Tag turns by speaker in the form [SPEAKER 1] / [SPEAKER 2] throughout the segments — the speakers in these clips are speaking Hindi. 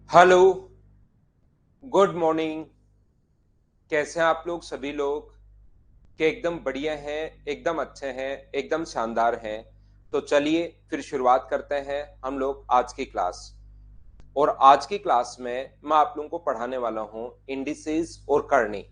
[SPEAKER 1] हेलो। Good morning. कैसे हैं आप लोग सभी लोग? कि एकदम बढ़िया हैं, एकदम अच्छे हैं, एकदम शानदार हैं। तो चलिए फिर शुरुआत करते हैं हम लोग आज की क्लास। और आज की क्लास में मैं आप लोगों को पढ़ाने वाला हूं इंडिसेस और करनी।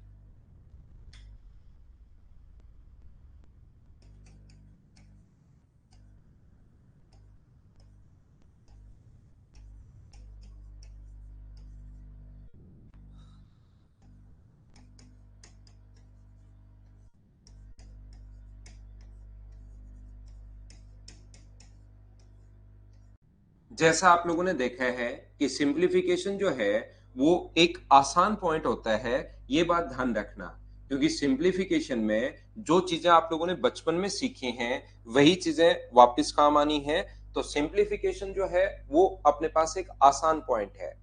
[SPEAKER 1] जैसा आप लोगों ने देखा है कि सिंप्लीफिकेशन जो है वो एक आसान पॉइंट होता है, ये बात ध्यान रखना। क्योंकि सिंप्लीफिकेशन में जो चीजें आप लोगों ने बचपन में सीखी हैं वही चीजें वापस काम आनी है। तो सिंप्लीफिकेशन जो है वो अपने पास एक आसान पॉइंट है।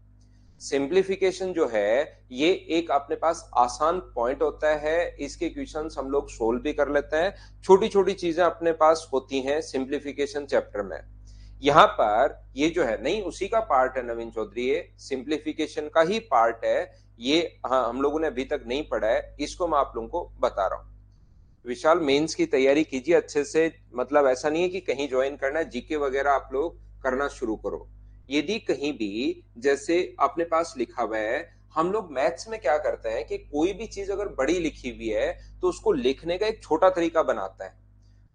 [SPEAKER 1] सिंप्लीफिकेशन जो है ये एक अपने पास आसान पॉइंट होता है। इसके क्वेश्चंस हम लोग सोल्व भी कर लेते हैं। छोटी छोटी चीजें अपने पास होती हैं सिंप्लीफिकेशन चैप्टर में। यहाँ पर ये जो है नहीं उसी का पार्ट है नवीन चौधरी, ये सिंप्लीफिकेशन का ही पार्ट है। ये हाँ हम लोगों ने अभी तक नहीं पढ़ा है, इसको मैं आप लोगों को बता रहा हूँ। विशाल मेंस की तैयारी कीजिए अच्छे से। मतलब ऐसा नहीं है कि कहीं ज्वाइन करना है, जीके वगैरह आप लोग करना शुरू करो। यदि कहीं भी जैसे अपने पास लिखा हुआ है, हम लोग मैथ्स में क्या करते हैं कि कोई भी चीज अगर बड़ी लिखी हुई है तो उसको लिखने का एक छोटा तरीका बनाता है।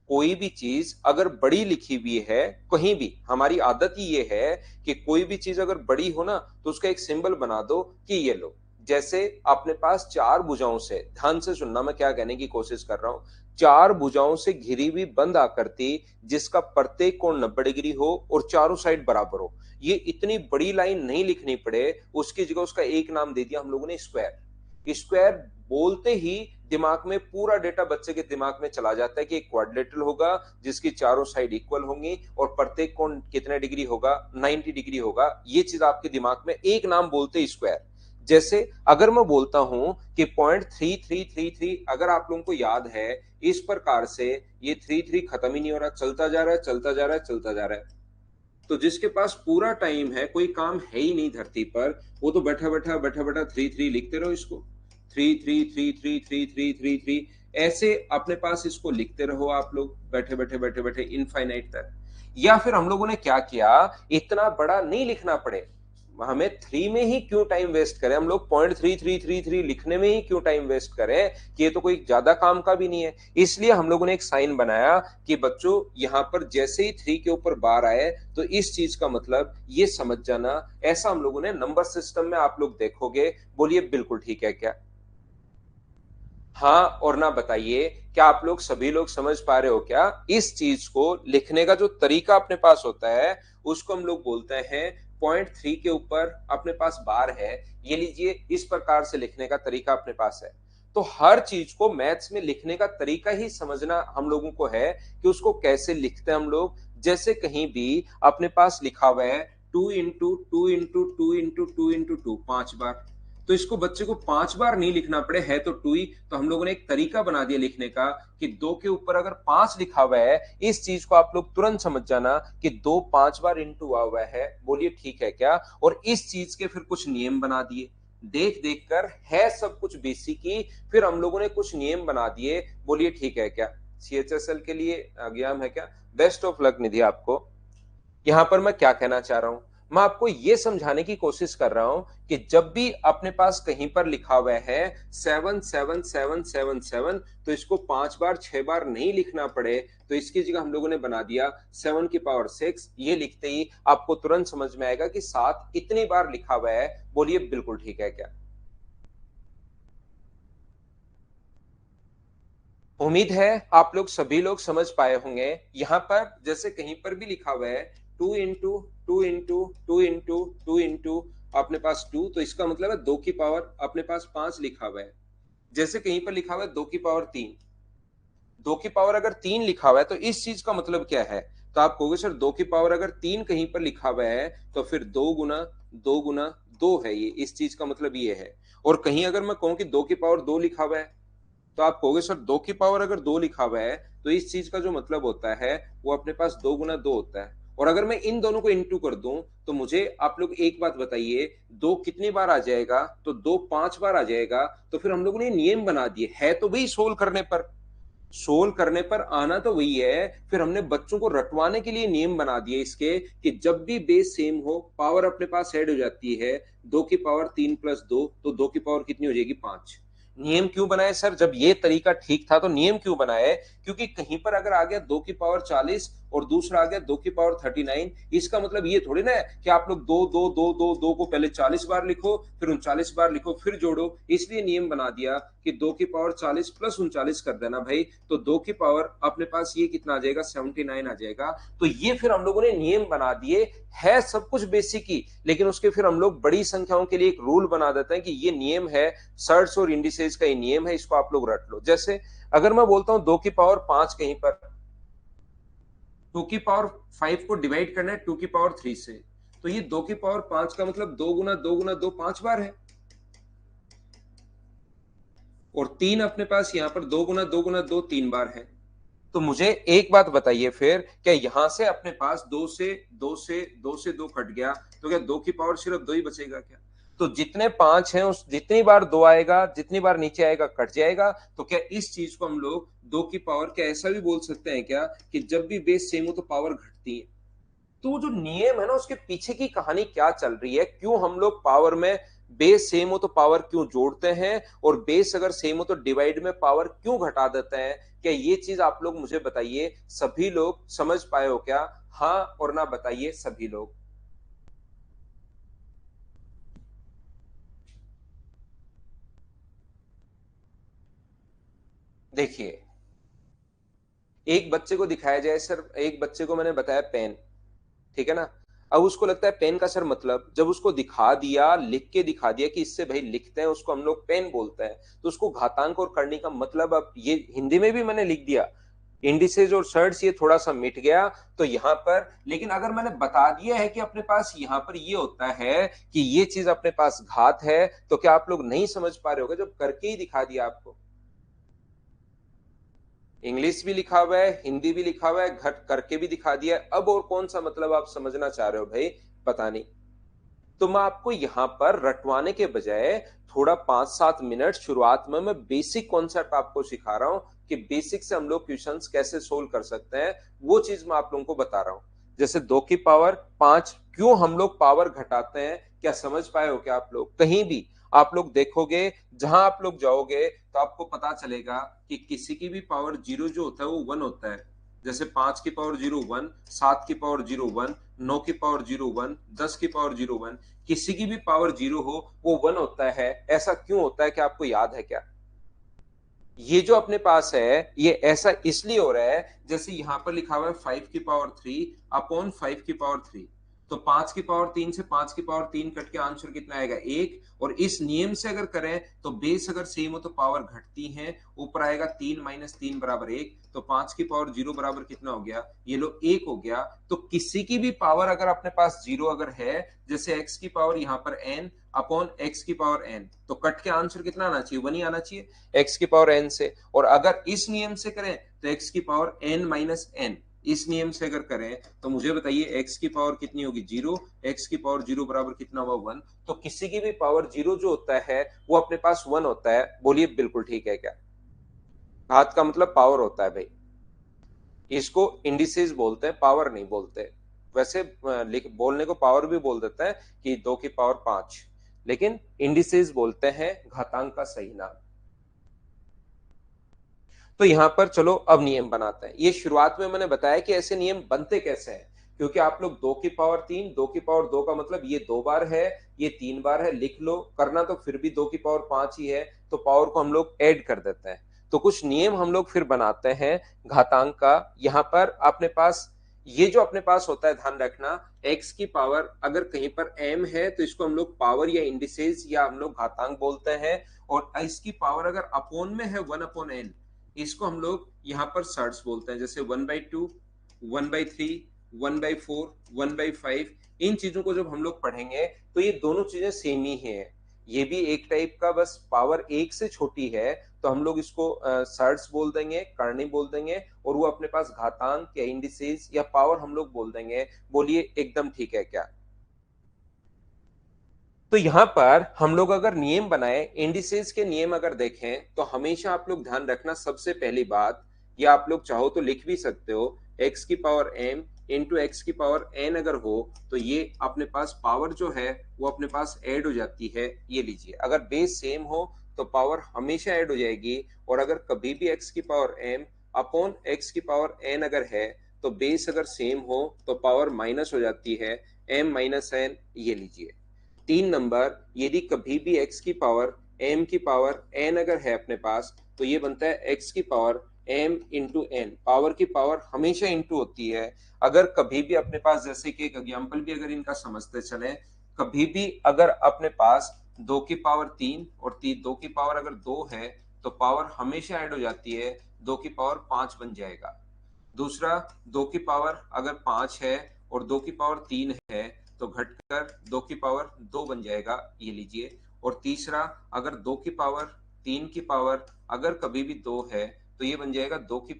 [SPEAKER 1] कोई भी चीज अगर बड़ी लिखी हुई है कहीं भी, हमारी आदत ही ये है कि कोई भी चीज अगर बड़ी हो ना तो उसका एक सिंबल बना दो कि ये लो। जैसे अपने पास चार भुजाओं से, ध्यान से सुनना मैं क्या कहने की कोशिश कर रहा हूं, चार भुजाओं से घिरी हुई बंद आकृति जिसका प्रत्येक कोण 90 डिग्री हो और चारों साइड बराबर हो। ये इतनी बड़ी लाइन नहीं लिखनी पड़े, उसकी जगह उसका एक नाम दे दिया हम लोगों ने, स्क्वायर। स्क्वायर बोलते ही दिमाग में पूरा डेटा बच्चे के दिमाग में चला जाता है कि एक क्वाड्रिलेटरल होगा जिसकी चारों साइड इक्वल होंगी और प्रत्येक कोण कितने डिग्री होगा, 90 डिग्री होगा। ये चीज आपके दिमाग में एक नाम बोलते ही स्क्वायर। जैसे अगर मैं बोलता हूं कि 0.3333, अगर आप लोगों को याद है इस प्रकार से, ये 3 3 खत्म ही नहीं हो रहा, चलता जा रहा है चलता जा रहा है चलता जा रहा है। तो जिसके पास पूरा टाइम है, कोई काम है ही नहीं धरती पर, वो तो बैठा बैठा 3 3 लिखते रहो इसको। 3 3 3 3 3 3 3 3 ऐसे अपने पास इसको लिखते रहो आप लोग बैठे बैठे इनफाइनाइट तक। या फिर हम लोगों ने क्या किया, इतना बड़ा नहीं लिखना पड़े, हमें थ्री में ही क्यों टाइम वेस्ट करें, हम लोग 0.3333 लिखने में ही क्यों टाइम वेस्ट करें, कि ये तो कोई ज्यादा काम का भी नहीं है। इसलिए हम लोगों ने एक साइन बनाया कि बच्चों यहां पर जैसे ही थ्री के ऊपर बार आए तो इस चीज का मतलब ये समझ जाना। ऐसा हम लोगों ने नंबर सिस्टम में आप लोग देखोगे। बोलिए बिल्कुल ठीक है क्या? हाँ और ना बताइए, क्या आप लोग सभी लोग समझ पा रहे हो क्या? इस चीज को लिखने का जो तरीका अपने पास होता है उसको हम लोग बोलते हैं 0.3 के ऊपर अपने पास बार है, ये लीजिए इस प्रकार से लिखने का तरीका अपने पास है। तो हर चीज को मैथ्स में लिखने का तरीका ही समझना हम लोगों को है कि उसको कैसे लिखते हैं हम लोग। जैसे कहीं भी अपने पास लिखा हुआ है 2 इंटू 2 इंटू 2 इंटू 2 इंटू 2 5 बार, तो इसको बच्चे को 5 बार नहीं लिखना पड़े, है तो टू ही। तो हम लोगों ने एक तरीका बना दिया लिखने का कि दो के ऊपर अगर 5 लिखा हुआ है, इस चीज को आप लोग तुरंत समझ जाना कि दो 5 बार इंटू हुआ है। बोलिए ठीक है क्या? और इस चीज के फिर कुछ नियम बना दिए, देख देख कर, है सब कुछ बेसिक ही, फिर हम लोगों ने कुछ नियम बना दिए। बोलिए ठीक है क्या? सीएचएसएल के लिए एग्जाम है क्या? बेस्ट ऑफ लक निधि आपको। यहां पर मैं क्या कहना चाह रहा हूं, मैं आपको यह समझाने की कोशिश कर रहा हूं कि जब भी अपने पास कहीं पर लिखा हुआ है 7 7 7 7 7, तो इसको 5 बार 6 बार नहीं लिखना पड़े, तो इसकी जगह हम लोगों ने बना दिया 7 की पावर 6। ये लिखते ही आपको तुरंत समझ में आएगा कि 7 इतनी बार लिखा हुआ है। बोलिए बिल्कुल ठीक है क्या? उम्मीद है आप लोग सभी लोग समझ पाए होंगे। यहां पर जैसे कहीं पर भी लिखा हुआ है 2 इंटू 2 इंटू 2 इंटू 2 इंटू अपने पास 2, तो इसका मतलब है 2 की पावर अपने पास 5 लिखा हुआ है। जैसे कहीं पर लिखा हुआ है 2 की पावर 3, 2 की पावर अगर 3 लिखा हुआ है तो इस चीज का मतलब क्या है? तो आप कहोगे सर 2 की पावर अगर 3 कहीं पर लिखा हुआ है तो फिर 2 गुना 2 है, ये इस चीज का मतलब ये है। और कहीं अगर मैं कहूं कि 2 की पावर 2 लिखा हुआ है, तो आप कहोगे सर 2 की पावर अगर 2 लिखा हुआ है तो इस चीज का जो मतलब होता है वो अपने पास 2 गुना 2 होता है। और अगर मैं इन दोनों को इनटू कर दूं तो मुझे आप लोग एक बात बताइए, दो कितनी बार आ जाएगा? तो दो 5 बार आ जाएगा। तो फिर हम लोगों ने नियम बना दिए, है तो वही सोल्व करने पर, सोल्व करने पर आना तो वही है। फिर हमने बच्चों को रटवाने के लिए नियम बना दिए इसके कि जब भी बेस सेम हो पावर अपने पास ऐड हो जाती है। 2 की पावर 3 प्लस 2, तो 2 की पावर कितनी हो जाएगी? 5। नियम क्यों बनाए सर? जब ये तरीका ठीक था तो नियम क्यों बनाए? क्योंकि कहीं पर अगर आ गया 2 की पावर 40 और दूसरा आ गया 2 की पावर 39, इसका मतलब ये थोड़ी ना है कि आप लोग 2 2 2 2 2 को पहले 40 बार लिखो फिर 39 बार लिखो फिर जोड़ो। इसलिए नियम बना दिया कि 2 की पावर 40 प्लस 39 कर देना भाई, तो 2 की पावर अपने पास ये कितना आ जाएगा? 79 आ जाएगा। तो ये फिर हम लोगों ने नियम बना दिए, है सब कुछ बेसिक ही, लेकिन उसके फिर हम लोग बड़ी संख्याओं के लिए एक रूल बना देते हैं कि ये नियम है, सर्ट्स और इंडिसेज का ये नियम है, इसको आप लोग रट लो। जैसे अगर मैं बोलता हूं 2 की पावर 5 कहीं पर, 2 की पावर 5 को डिवाइड करना है 2 की पावर 3 से, तो ये 2 की पावर 5 का मतलब 2 गुना 2 गुना 2 5 बार है। और 3 अपने पास यहां पर 2 गुना 2 गुना 2 3 बार है। तो मुझे एक बात बताइए फिर, क्या यहां से अपने पास 2 कट गया, तो क्या 2 की पावर सिर्फ 2 ही बचेगा क्या? तो जितने 5 हैं उस जितनी बार 2 आएगा, जितनी बार नीचे आएगा कट जाएगा। तो क्या इस चीज को हम लोग 2 की पावर, क्या ऐसा भी बोल सकते हैं क्या कि जब भी बेस सेम हो तो पावर घटती है? तो वो जो नियम है ना, उसके पीछे की कहानी क्या चल रही है, क्यों हम लोग पावर में बेस सेम हो तो पावर क्यों जोड़ते हैं, और बेस अगर सेम हो तो डिवाइड में पावर क्यों घटा देते हैं? क्या ये चीज आप लोग मुझे बताइए, सभी लोग समझ पाए हो क्या? हाँ और ना बताइए सभी लोग। देखिए, एक बच्चे को दिखाया जाए सर, एक बच्चे को मैंने बताया पेन, ठीक है ना? अब उसको लगता है पेन का सर मतलब, जब उसको दिखा दिया, लिख के दिखा दिया कि इससे भाई लिखते हैं, उसको हम लोग पेन बोलते हैं, तो उसको घातांक और करने का मतलब, अब ये हिंदी में भी मैंने लिख दिया, इंडिसेज और सर्ट्स, ये थोड़ा सा मिट गया। तो यहां पर लेकिन अगर मैंने बता दिया है कि अपने पास यहां पर ये होता है कि ये चीज अपने पास घात है, तो क्या आप लोग नहीं समझ पा रहे होगे जब करके ही दिखा दिया आपको? इंग्लिश भी लिखा हुआ है, हिंदी भी लिखा हुआ है, घट करके भी दिखा दिया है, अब और कौन सा मतलब आप समझना चाह रहे हो भाई? पता नहीं। तो मैं आपको यहां पर रटवाने के बजाय थोड़ा 5-7 मिनट शुरुआत में मैं बेसिक कॉन्सेप्ट आपको सिखा रहा हूं कि बेसिक से हम लोग क्वेश्चंस कैसे सोल्व कर सकते हैं, वो चीज मैं आप लोगों को बता रहा हूं। जैसे 2 की पावर 5 क्यों हम लोग पावर घटाते हैं, क्या समझ पाए हो क्या आप लोग? कहीं भी आप लोग देखोगे, जहां आप लोग जाओगे तो आपको पता चलेगा कि किसी की भी पावर जीरो जो होता है वो 1 होता है। जैसे 5 की पावर जीरो 1, 7 की पावर जीरो 1, 9 की पावर जीरो 1, 10 की पावर जीरो 1, किसी की भी पावर जीरो हो वो 1 होता है। ऐसा क्यों होता है, क्या आपको याद है क्या? ये जो अपने पास है ये ऐसा इसलिए हो रहा है, जैसे यहां पर लिखा हुआ है 5 की पावर 3 अपॉन 5 की पावर 3, तो 5 की पावर 3 से 5 की पावर 3 कट के आंसर कितना आएगा? 1। और इस नियम से अगर करें तो बेस अगर सेम हो तो पावर घटती है, ऊपर आएगा 3 - 3 बराबर 1, तो 5 की पावर 0 बराबर कितना हो गया? ये लो 1 हो गया। तो किसी की भी पावर अगर अपने पास जीरो अगर है, जैसे एक्स की पावर यहाँ पर n अपॉन एक्स की पावर n, तो कट के आंसर कितना आना चाहिए? 1 ही आना चाहिए एक्स की पावर n से। और अगर इस नियम से करें तो एक्स की पावर n - n, इस नियम से अगर करें तो मुझे बताइए एक्स की पावर कितनी होगी? 0। एक्स की पावर 0 बराबर कितना हुआ? 1। तो किसी की भी पावर 0 जो होता है वो अपने पास 1 होता है। बोलिए बिल्कुल ठीक है क्या? घात का मतलब पावर होता है भाई, इसको इंडिसेस बोलते हैं, पावर नहीं बोलते। वैसे बोलने को पावर भी बोल देता है कि 2 की पावर 5, लेकिन इंडिसेस बोलते हैं, घातांक का सही नाम। तो यहां पर चलो अब नियम बनाते हैं। ये शुरुआत में मैंने बताया कि ऐसे नियम बनते कैसे हैं, क्योंकि आप लोग 2 की पावर 3, 2 की पावर 2 का मतलब ये 2 बार है, ये 3 बार है, लिख लो। करना तो फिर भी 2 की पावर 5 ही है, तो पावर को हम लोग ऐड कर देते हैं। तो कुछ नियम हम लोग फिर बनाते हैं घातांक का। यहां पर अपने पास ये जो अपने पास होता है, ध्यान रखना, एक्स की पावर अगर कहीं पर एम है तो इसको हम लोग पावर या इंडिसेज या हम लोग घातांक बोलते हैं। और इसकी पावर अगर अपोन में है 1/n, इसको हम लोग यहाँ पर सर्ट्स बोलते हैं। जैसे 1/2, 1/3, 1/4, 1/5, इन चीजों को जब हम लोग पढ़ेंगे तो ये दोनों चीजें सेम ही हैं। ये भी एक टाइप का बस पावर एक से छोटी है, तो हम लोग इसको सर्ट्स बोल देंगे, करनी बोल देंगे, और वो अपने पास घातांक या इंडिसेस या पावर हम लोग बोल देंगे। बोलिए एकदम ठीक है क्या? तो यहां पर हम लोग अगर नियम बनाए, इंडिसेस के नियम अगर देखें, तो हमेशा आप लोग ध्यान रखना सबसे पहली बात, या आप लोग चाहो तो लिख भी सकते हो, एक्स की पावर एम इंटू एक्स की पावर एन अगर हो, तो ये अपने पास पावर जो है वो अपने पास ऐड हो जाती है। ये लीजिए, अगर बेस सेम हो तो पावर हमेशा ऐड हो जाएगी, और अगर कभी भी एक्स की पावर एम अपॉन एक्स की पावर एन अगर है, तो बेस अगर सेम हो तो पावर माइनस हो जाती है, एम माइनस एन। ये लीजिए 3 नंबर, यदि कभी भी x की पावर m की पावर n अगर है अपने पास, तो ये बनता है x की power m into N. Power की पावर हमेशा इंटू होती है। अगर कभी भी अपने पास, जैसे कि एक एग्जाम्पल भी अगर इनका समझते चले, कभी भी अगर अपने पास 2 की पावर 3 और 2 की पावर अगर 2 है, तो पावर हमेशा ऐड हो जाती है, 2 की पावर 5 बन जाएगा। दूसरा, 2 की पावर अगर 5 है और 2 की पावर 3 है, तो घटकर 2 की पावर 2 बन जाएगा। ये लीजिए। और तीसरा, अगर 2 की पावर 3 की पावर अगर कभी भी 2 है, तो ये बन जाएगा 2 की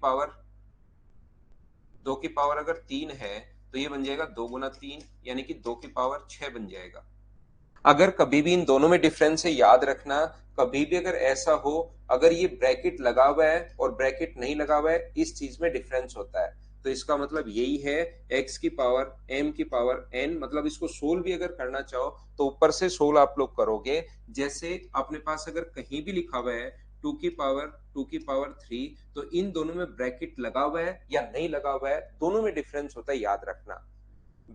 [SPEAKER 1] पावर अगर 3 है, तो ये बन जाएगा 2 गुना 3, यानी कि 2 की पावर 6 बन जाएगा। अगर कभी भी इन दोनों में डिफरेंस है, याद रखना, कभी भी अगर ऐसा हो, अगर ये ब्रैकेट लगा हुआ है और ब्रैकेट नहीं लगा हुआ है, इस चीज में डिफरेंस होता है। तो इसका मतलब यही है, एक्स की पावर एम की पावर एन, मतलब इसको सोल्व भी अगर करना चाहो तो ऊपर से सोल्व आप लोग करोगे। जैसे अपने पास अगर कहीं भी लिखा हुआ है 2 की पावर 3, तो इन दोनों में ब्रैकेट लगा हुआ है या नहीं लगा हुआ है, दोनों में डिफरेंस होता है, याद रखना।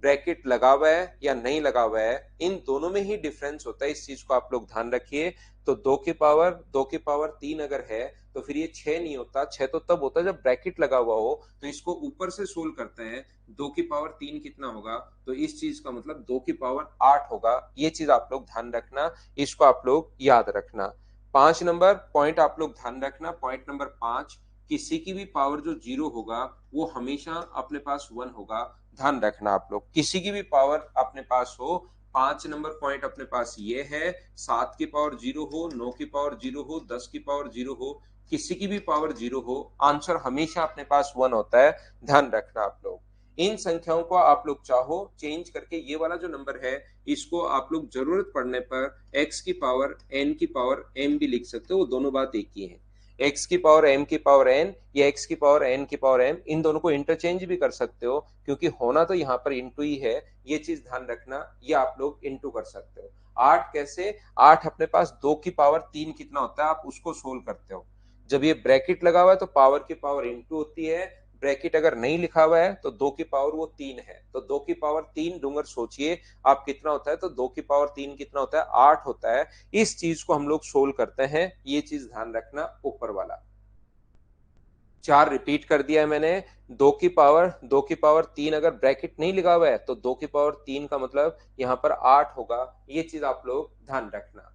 [SPEAKER 1] ब्रैकेट लगा हुआ है या नहीं लगा हुआ है, इन दोनों में ही डिफरेंस होता है, इस चीज को आप लोग ध्यान रखिए। तो 2 की पावर 3 अगर है, तो फिर ये 6 नहीं होता, 6 तो तब होता है जब ब्रैकेट लगा हुआ हो। तो इसको ऊपर से सोल्व करते हैं, 2 की पावर 3 कितना होगा, तो इस चीज का मतलब 2 की पावर 8 होगा। ये चीज आप लोग ध्यान रखना, इसको आप लोग याद रखना। 5 नंबर पॉइंट आप लोग ध्यान रखना, पॉइंट नंबर 5, किसी की भी पावर जो 0 होगा वो हमेशा अपने पास 1 होगा। ध्यान रखना आप लोग, किसी की भी पावर अपने पास हो। 5 नंबर पॉइंट अपने पास ये है, 7 की पावर 0 हो, 9 की पावर 0 हो, 10 की पावर 0 हो, किसी की भी पावर 0 हो, आंसर हमेशा अपने पास 1 होता है। ध्यान रखना आप लोग। इन संख्याओं को आप लोग चाहो चेंज करके, ये वाला जो नंबर है इसको आप लोग जरूरत पड़ने पर एक्स की पावर एन की पावर एम भी लिख सकते हो, वो दोनों बात एक ही है। एक्स की पावर एम की पावर एन या एक्स की पावर एन की पावर एम, इन दोनों को इंटरचेंज भी कर सकते हो, क्योंकि होना तो यहाँ पर इंटू ही है। ये चीज ध्यान रखना, ये आप लोग इंटू कर सकते हो। 8 कैसे? 8 अपने पास 2 की पावर 3 कितना होता है, आप उसको सोल्व करते हो। जब ये ब्रैकेट लगा हुआ है तो पावर की पावर इंटू होती है, ब्रैकेट अगर नहीं लिखा हुआ है तो 2 की पावर वो 3 है, तो 2 की पावर 3 डूंगर सोचिए आप कितना होता है, तो 2 की पावर 3 कितना होता है, 8 होता है। इस चीज को हम लोग सोल्व करते हैं, ये चीज ध्यान रखना ऊपर वाला। 4 रिपीट कर दिया है मैंने। 2 की पावर 3 अगर ब्रैकेट नहीं लगा हुआ है, तो 2 की पावर 3 का मतलब यहाँ पर 8 होगा। ये चीज आप लोग ध्यान रखना।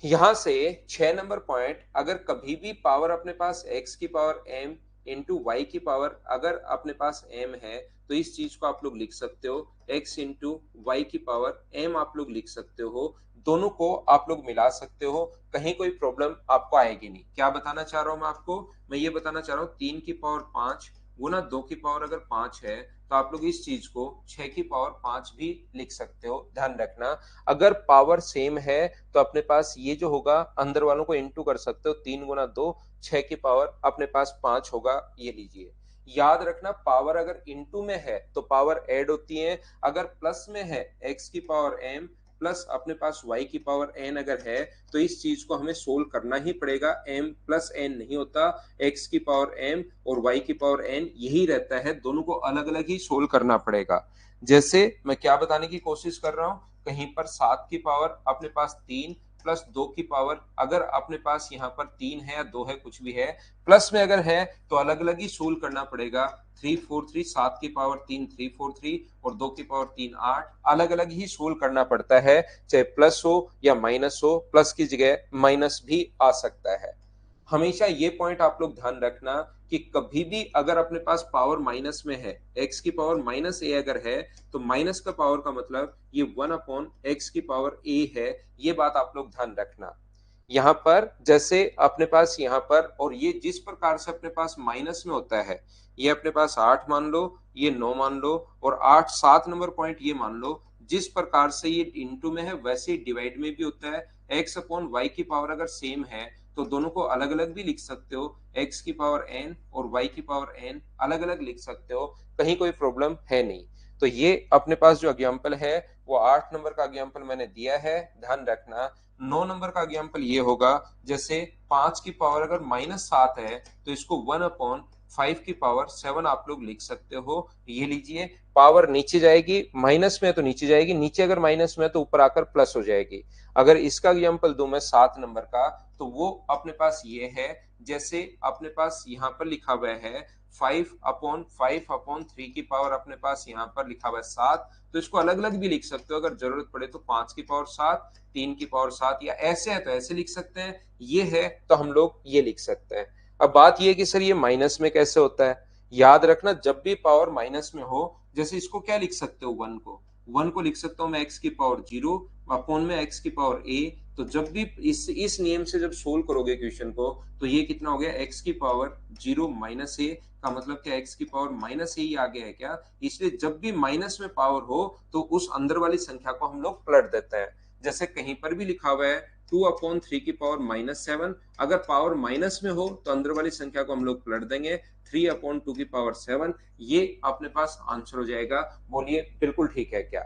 [SPEAKER 1] यहां से 6 नंबर पॉइंट, अगर कभी भी पावर अपने पास x की पावर m इंटू वाई की पावर अगर अपने पास m है, तो इस चीज को आप लोग लिख सकते हो x इंटू वाई की पावर m, आप लोग लिख सकते हो। दोनों को आप लोग मिला सकते हो, कहीं कोई प्रॉब्लम आपको आएगी नहीं। क्या बताना चाह रहा हूं मैं आपको? मैं ये बताना चाह रहा हूँ 3 की पावर 5 गुना 2 की पावर अगर 5 है, तो आप लोग इस चीज को 6 की पावर 5 भी लिख सकते हो। ध्यान रखना, अगर पावर सेम है तो अपने पास ये जो होगा अंदर वालों को इंटू कर सकते हो, 3 गुना 2, 6 की पावर अपने पास 5 होगा। ये लीजिए, याद रखना, पावर अगर इंटू में है तो पावर ऐड होती है, अगर प्लस में है एक्स की पावर एम प्लस अपने पास वाई की पावर एन अगर है, तो इस चीज को हमें सोल्व करना ही पड़ेगा। एम प्लस एन नहीं होता, एक्स की पावर एम और वाई की पावर एन यही रहता है, दोनों को अलग अलग ही सोल्व करना पड़ेगा। जैसे मैं क्या बताने की कोशिश कर रहा हूं, कहीं पर 7 की पावर अपने पास 3 प्लस 2 की पावर अगर अपने पास यहाँ पर 3 है या 2 है, कुछ भी है, प्लस में अगर है तो अलग अलग ही सोल्व करना पड़ेगा। 3 4 3, 7 की पावर 3 3 4 3 और 2 की पावर 3 8, अलग अलग ही सोल्व करना पड़ता है, चाहे प्लस हो या माइनस हो, प्लस की जगह माइनस भी आ सकता है। हमेशा ये पॉइंट आप लोग ध्यान रखना कि कभी भी अगर अपने पास पावर माइनस में है, एक्स की पावर माइनस ए अगर है, तो माइनस का पावर का मतलब ये 1/x की पावर ए है। ये बात आप लोग ध्यान रखना। यहाँ पर जैसे अपने पास यहाँ पर, और ये जिस प्रकार से अपने पास माइनस में होता है, ये अपने पास 8 मान लो, ये 9 मान लो, और 8 7 नंबर पॉइंट ये मान लो। जिस प्रकार से ये इनटू में है वैसे ही डिवाइड में भी होता है। x अपॉन वाई की पावर अगर सेम है तो दोनों को अलग अलग भी लिख सकते हो, x की पावर n और y की पावर n अलग अलग लिख सकते हो, कहीं कोई प्रॉब्लम है नहीं। तो ये अपने पास जो एग्जाम्पल है वो 8 नंबर का एग्जाम्पल मैंने दिया है, ध्यान रखना। 9 नंबर का एग्जाम्पल ये होगा, जैसे 5 की पावर अगर -7 है तो इसको 1/5 की पावर 7 आप लोग लिख सकते हो। ये लीजिए, पावर नीचे जाएगी, माइनस में है तो नीचे जाएगी, नीचे अगर माइनस में है तो ऊपर आकर प्लस हो जाएगी। अगर इसका एग्जाम्पल दूं मैं 7 नंबर का, तो वो अपने पास ये है, जैसे अपने पास यहाँ पर लिखा हुआ है 5/5/3 की पावर अपने पास यहाँ पर लिखा हुआ है 7। तो इसको अलग अलग भी लिख सकते हो, अगर जरूरत पड़े तो 5 की पावर 7, 3 की पावर 7, या ऐसे है तो ऐसे लिख सकते हैं, ये है तो हम लोग ये लिख सकते हैं। अब बात ये है कि सर ये माइनस में कैसे होता है। याद रखना, जब भी पावर माइनस में हो, जैसे इसको क्या लिख सकते हो, 1 को लिख सकता हूं मैं x की पावर 0 अपॉन में x की पावर a। तो जब भी इस नियम से जब सोल्व करोगे क्वेश्चन को, तो ये कितना हो गया, x की पावर 0 माइनस a का मतलब क्या, x की पावर माइनस a ही आ गया है क्या। इसलिए जब भी माइनस में पावर हो तो उस अंदर वाली संख्या को हम लोग पलट देते हैं। जैसे कहीं पर भी लिखा हुआ है 2/3 की पावर -7, अगर पावर माइनस में हो तो अंदर वाली संख्या को हम लोग पलट देंगे, 3/2 की पावर 7। ये अपने पास आंसर हो जाएगा। बोलिए बिल्कुल ठीक है क्या।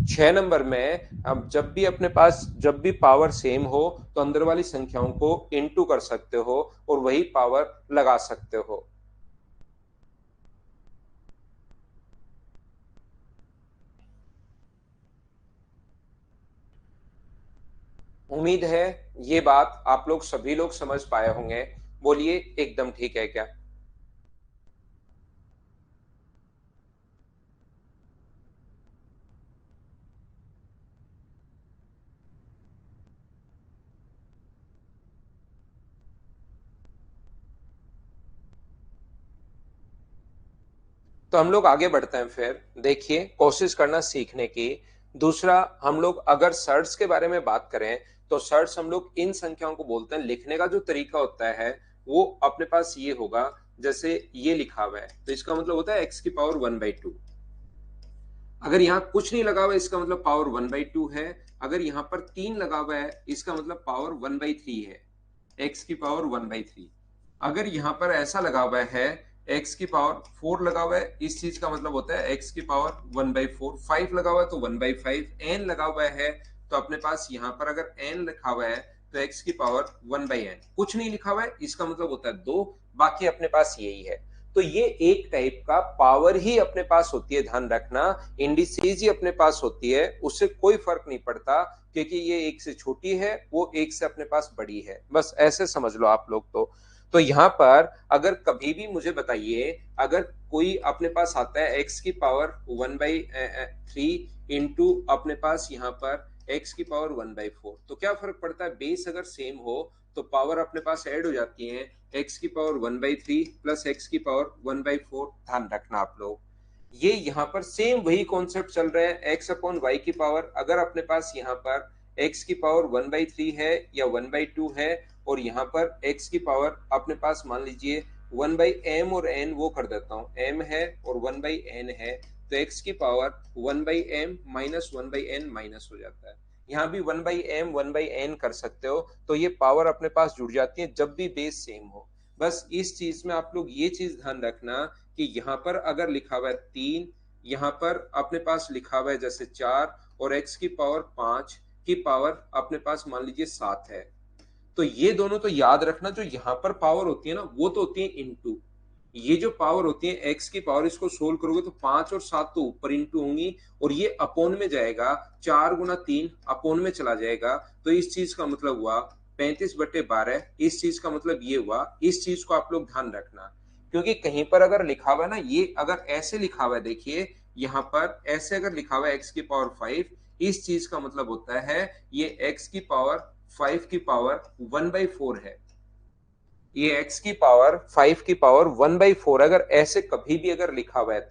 [SPEAKER 1] 6 नंबर में, अब जब भी अपने पास जब भी पावर सेम हो तो अंदर वाली संख्याओं को इनटू कर सकते हो और वही पावर लगा सकते हो। उम्मीद है ये बात आप लोग सभी लोग समझ पाए होंगे। बोलिए एकदम ठीक है क्या। तो हम लोग आगे बढ़ते हैं, फिर देखिए कोशिश करना सीखने की। दूसरा, हम लोग अगर सर्ट्स के बारे में बात करें तो सर्ट्स हम लोग इन संख्याओं को बोलते हैं। लिखने का जो तरीका होता है वो अपने पास ये होगा, जैसे ये लिखा हुआ है तो इसका मतलब होता है एक्स की पावर 1/2। अगर यहाँ कुछ नहीं लगा हुआ है इसका मतलब पावर 1/2 है। अगर यहाँ पर 3 लगा हुआ है इसका मतलब पावर 1/3 है, एक्स की पावर 1/3। अगर यहाँ पर ऐसा लगा हुआ है एक्स की पावर 4 लगा हुआ है, इस चीज का मतलब होता है एक्स की पावर 1/4। 5 लगा हुआ है तो 1/5। एन लगा हुआ है तो अपने पास यहाँ पर अगर एन लिखा हुआ है तो एक्स की पावर 1/n। कुछ नहीं लिखा हुआ है इसका मतलब होता है 2। बाकी अपने पास यही है। तो ये एक टाइप का पावर ही अपने पास होती है, ध्यान रखना। इंडिसेज ही अपने पास होती है, उससे कोई फर्क नहीं पड़ता, क्योंकि ये एक से छोटी है, वो एक से अपने पास बड़ी है, बस ऐसे समझ लो आप लोग। तो यहाँ पर अगर कभी भी मुझे बताइए, अगर कोई अपने पास आता है एक्स की पावर 1/3 इंटू अपने पास यहाँ पर एक्स की पावर 1/4, तो क्या फर्क पड़ता है, बेस अगर सेम हो तो पावर अपने पास ऐड हो जाती है, एक्स की पावर 1/3 प्लस एक्स की पावर 1/4। ध्यान रखना आप लोग, ये यहाँ पर सेम वही कॉन्सेप्ट चल रहा है। एक्स अपॉन वाई की पावर, अगर अपने पास यहाँ पर एक्स की पावर 1/3 है या 1/2 है, और यहाँ पर एक्स की पावर अपने पास मान लीजिए 1/m और n वो कर देता हूँ, m है और 1/n है, तो x की power 1/m minus 1/n minus हो जाता है। यहाँ भी 1/m 1/n कर सकते हो, तो ये पावर अपने पास जुड़ जाती है जब भी बेस सेम हो। बस इस चीज में आप लोग ये चीज ध्यान रखना कि यहाँ पर अगर लिखा हुआ है 3, यहाँ पर अपने पास लिखा हुआ है जैसे 4, और x की पावर 5 की पावर अपने पास मान लीजिए 7 है, तो ये दोनों तो याद रखना, जो यहाँ पर पावर होती है ना वो तो होती है इनटू। ये जो पावर होती है एक्स की पावर, इसको सोल्व करोगे तो 5 और 7 तो ऊपर इंटू होंगी, और ये अपोन में जाएगा, 4 × 3 अपोन में चला जाएगा। तो इस चीज का मतलब हुआ 35/12। इस चीज का मतलब ये हुआ, इस चीज को आप लोग ध्यान रखना, क्योंकि कहीं पर अगर लिखा हुआ है ना, ये अगर ऐसे लिखा हुआ है, देखिए यहाँ पर ऐसे अगर लिखा हुआ है एक्स की पावर 5, इस चीज का मतलब होता है ये x की पावर 5 की पावर 1/4 है। ये x की पावर 5 की पावर 1/4 अगर ऐसे कभी भी अगर लिखा हुआ है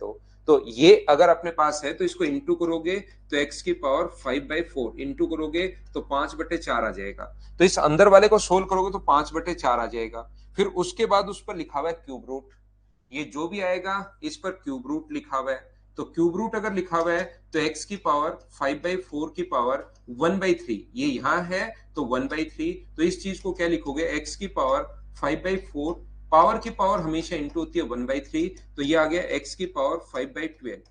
[SPEAKER 1] तो ये अगर अपने पास है तो इसको इंटू करोगे तो x की पावर 5/4 इंटू करोगे तो 5/4 आ जाएगा। तो इस अंदर वाले को सोल्व करोगे तो 5/4 आ जाएगा। फिर उसके बाद उस पर लिखा हुआ है क्यूब रूट, ये जो भी आएगा इस पर क्यूब रूट लिखा हुआ है। तो क्यूब रूट अगर लिखा हुआ है तो x की पावर 5/4 की पावर 1/3 ये यहां है तो 1/3। तो इस चीज को क्या लिखोगे, x की पावर 5/4, पावर की पावर हमेशा इंटू होती है 1/3, तो ये आ गया x की पावर 5/12।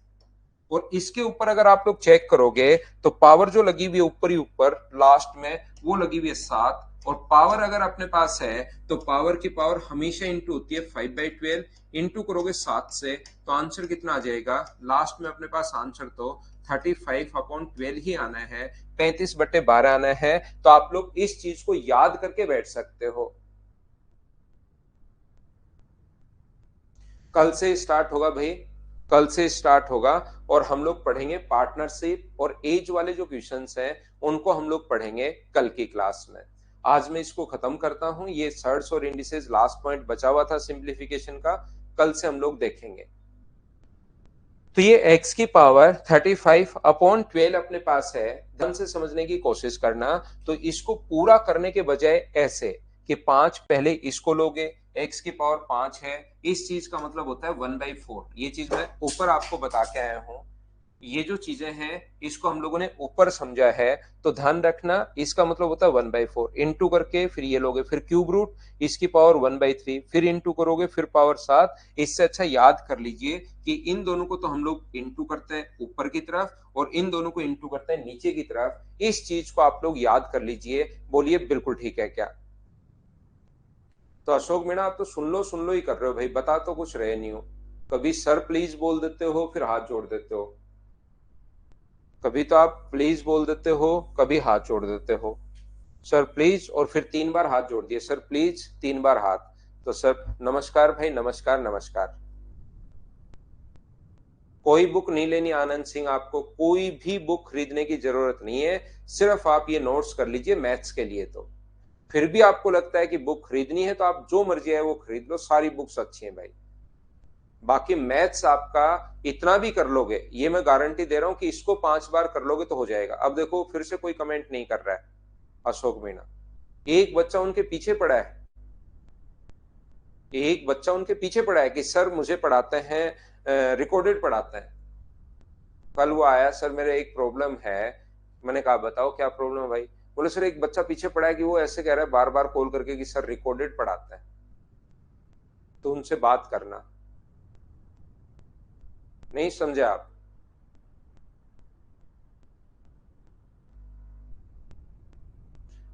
[SPEAKER 1] और इसके ऊपर अगर आप लोग चेक करोगे तो पावर जो लगी हुई है ऊपर ही ऊपर लास्ट में वो लगी हुई है 7, और पावर अगर अपने पास है तो पावर की पावर हमेशा इंटू होती है 5/12, इंटू करोगे 7 से तो आंसर कितना आ जाएगा लास्ट में अपने पास आंसर तो 35/12 ही आना है, 35/12 आना है। तो आप लोग इस चीज को याद करके बैठ सकते हो। कल से स्टार्ट होगा भाई, कल से स्टार्ट होगा और हम लोग पढ़ेंगे पार्टनरशिप और एज वाले जो क्वेश्चंस हैं उनको हम लोग पढ़ेंगे कल की क्लास में। आज मैं इसको खत्म करता हूं, ये सर्ट्स और इंडिसेस लास्ट पॉइंट बचा हुआ था सिंप्लीफिकेशन का, कल से हम लोग देखेंगे। तो ये x की पावर 35/12 अपने पास है, ध्यान से समझने की कोशिश करना। तो इसको पूरा करने के बजाय ऐसे कि 5 पहले इसको लोगे, x की पावर 5 है, इस चीज का मतलब होता है 1/4। ये चीज मैं ऊपर आपको बता के आया हूं, ये जो चीजें हैं इसको हम लोगों ने ऊपर समझा है। तो ध्यान रखना इसका मतलब होता है 1/4 इंटू करके फिर ये लोगे, फिर क्यूब रूट इसकी पावर 1/3, फिर इंटू करोगे फिर पावर 7। इससे अच्छा याद कर लीजिए कि इन दोनों को तो हम लोग इंटू करते हैं ऊपर की तरफ और इन दोनों को इंटू करते हैं नीचे की तरफ। इस चीज को आप लोग याद कर लीजिए, बोलिए बिल्कुल ठीक है क्या। तो अशोक मीणा आप तो सुन लो ही कर रहे हो भाई, बता तो कुछ रहे नहीं हो। कभी सर प्लीज बोल देते हो फिर हाथ जोड़ देते हो, कभी तो आप प्लीज बोल देते हो कभी हाथ जोड़ देते हो। सर प्लीज और फिर 3 बार हाथ जोड़ दिए, सर प्लीज 3 बार हाथ। तो सर नमस्कार भाई, नमस्कार नमस्कार। कोई बुक नहीं लेनी आनंद सिंह, आपको कोई भी बुक खरीदने की जरूरत नहीं है, सिर्फ आप ये नोट्स कर लीजिए मैथ्स के लिए। तो फिर भी आपको लगता है कि बुक खरीदनी है तो आप जो मर्जी है वो खरीद लो, सारी बुक्स अच्छी हैं भाई। बाकी मैथ्स आपका इतना भी कर लोगे, ये मैं गारंटी दे रहा हूं कि इसको 5 बार कर लोगे तो हो जाएगा। अब देखो फिर से कोई कमेंट नहीं कर रहा है अशोक मीणा, एक बच्चा उनके पीछे पड़ा है, एक बच्चा उनके पीछे पड़ा है कि सर मुझे पढ़ाते हैं रिकॉर्डेड पढ़ाते हैं। कल वो आया, सर मेरे एक प्रॉब्लम है। मैंने कहा बताओ क्या प्रॉब्लम है भाई। बोले सर एक बच्चा पीछे पड़ा है कि वो ऐसे कह रहा है बार बार कॉल करके कि सर रिकॉर्डेड पढ़ाते हैं, तो उनसे बात करना। नहीं समझे आप।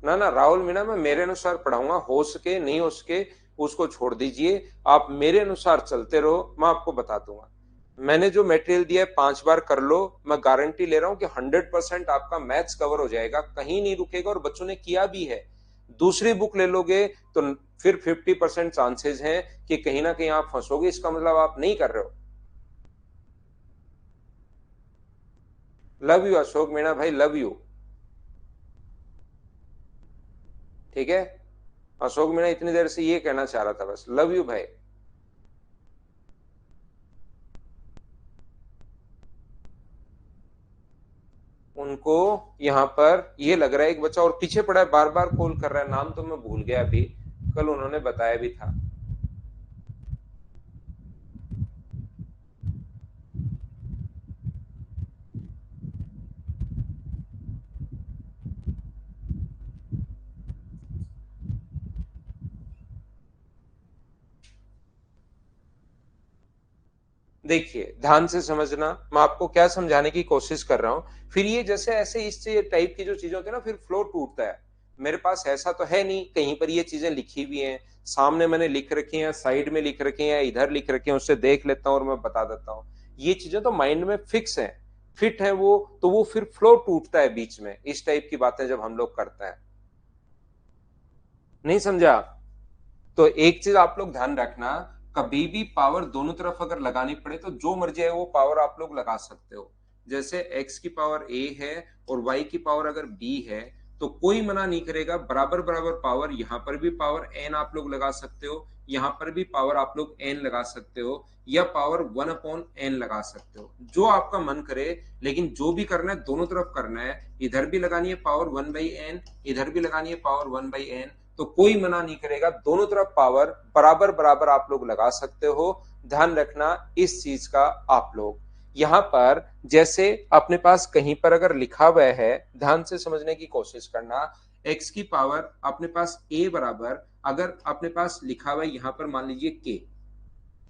[SPEAKER 1] ना ना राहुल मीणा, मैं मेरे अनुसार पढ़ाऊंगा, हो सके नहीं हो सके उसको छोड़ दीजिए, आप मेरे अनुसार चलते रहो, मैं आपको बता दूंगा। मैंने जो मटेरियल दिया है 5 बार कर लो, मैं गारंटी ले रहा हूं कि 100% आपका मैथ्स कवर हो जाएगा, कहीं नहीं रुकेगा। और बच्चों ने किया भी है। दूसरी बुक ले लोगे तो फिर 50% चांसेस हैं कि कहीं ना कहीं आप फंसोगे, इसका मतलब आप नहीं कर रहे हो। लव यू अशोक मीणा भाई, लव यू। ठीक है, अशोक मीणा इतनी देर से ये कहना चाह रहा था बस, लव यू भाई। उनको यहाँ पर ये लग रहा है एक बच्चा और पीछे पड़ा है, बार बार कॉल कर रहा है, नाम तो मैं भूल गया अभी, कल उन्होंने बताया भी था। देखिए ध्यान से समझना, मैं आपको क्या समझाने की कोशिश कर रहा हूं। फिर ये जैसे ऐसे इस टाइप की जो चीजें होती है ना, फिर फ्लो टूटता है। मेरे पास ऐसा तो है नहीं कहीं पर ये चीजें लिखी हुई हैं, सामने मैंने लिख रखी हैं, साइड में लिख रखी हैं, इधर लिख रखी हैं, उससे देख लेता हूं और मैं बता देता हूं। ये चीजें तो माइंड में फिक्स है, फिट है वो, तो वो फिर फ्लो टूटता है बीच में, इस टाइप की बातें जब हम लोग करते हैं। नहीं समझा। तो एक चीज आप लोग ध्यान रखना, कभी भी पावर दोनों तरफ अगर लगानी पड़े तो जो मर्जी है वो पावर आप लोग लगा सकते हो। जैसे x की पावर a है और y की पावर अगर b है, तो कोई मना नहीं करेगा, बराबर बराबर पावर, यहाँ पर भी पावर n आप लोग लगा सकते हो, यहाँ पर भी पावर आप लोग n लगा सकते हो, या पावर 1/n लगा सकते हो, जो आपका मन करे। लेकिन जो भी करना है दोनों तरफ करना है, इधर भी लगानी है पावर 1/n, इधर भी लगानी है पावर 1/n, तो कोई मना नहीं करेगा, दोनों तरफ पावर बराबर बराबर आप लोग लगा सकते हो। ध्यान रखना इस चीज का आप लोग। यहां पर जैसे अपने पास कहीं पर अगर लिखा हुआ है, ध्यान से समझने की कोशिश करना, x की पावर अपने पास a बराबर अगर अपने पास लिखा हुआ है यहां पर मान लीजिए k,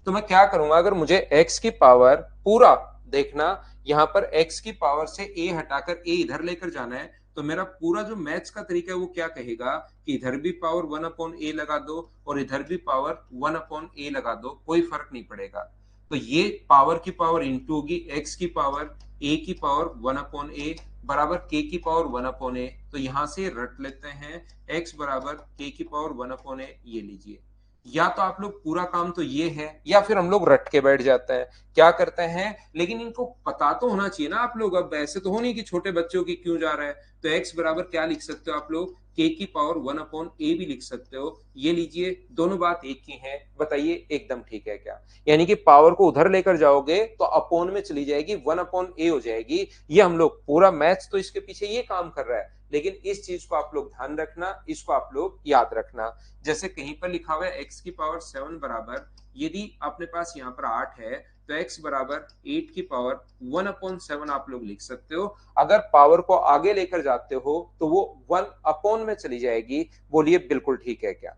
[SPEAKER 1] तो मैं क्या करूंगा, अगर मुझे x की पावर पूरा देखना, यहां पर x की पावर से a हटाकर a इधर लेकर जाना है, तो मेरा पूरा जो मैथ्स का तरीका है वो क्या कहेगा कि इधर भी पावर 1/a लगा दो और इधर भी पावर 1/a लगा दो, कोई फर्क नहीं पड़ेगा। तो ये पावर की पावर इंटू होगी x की पावर a की पावर 1/a बराबर k की पावर 1/a, तो यहां से रट लेते हैं x बराबर k की पावर 1/a, ये लीजिए। या तो आप लोग पूरा काम तो ये है, या फिर हम लोग रट के बैठ जाते हैं, क्या करते हैं, लेकिन इनको पता तो होना चाहिए ना आप लोग। अब ऐसे तो हो नहीं कि छोटे बच्चों की क्यों जा रहा है, तो x बराबर क्या लिख सकते हो आप लोग, k की पावर 1/a भी लिख सकते हो। ये लीजिए, दोनों बात एक ही है, बताइए एकदम ठीक है क्या? यानी कि पावर को उधर लेकर जाओगे तो अपोन में चली जाएगी, 1/a हो जाएगी। ये हम लोग पूरा मैथ्स तो इसके पीछे ये काम कर रहा है, लेकिन इस चीज को आप लोग ध्यान रखना, इसको आप लोग याद रखना। जैसे कहीं पर लिखा हुआ है x की पावर 7 बराबर, यदि अपने पास यहाँ पर 8 है, तो x बराबर 8 की पावर 1/7 आप लोग लिख सकते हो। अगर पावर को आगे लेकर जाते हो तो वो 1/, में चली जाएगी। बोलिए बिल्कुल ठीक है क्या?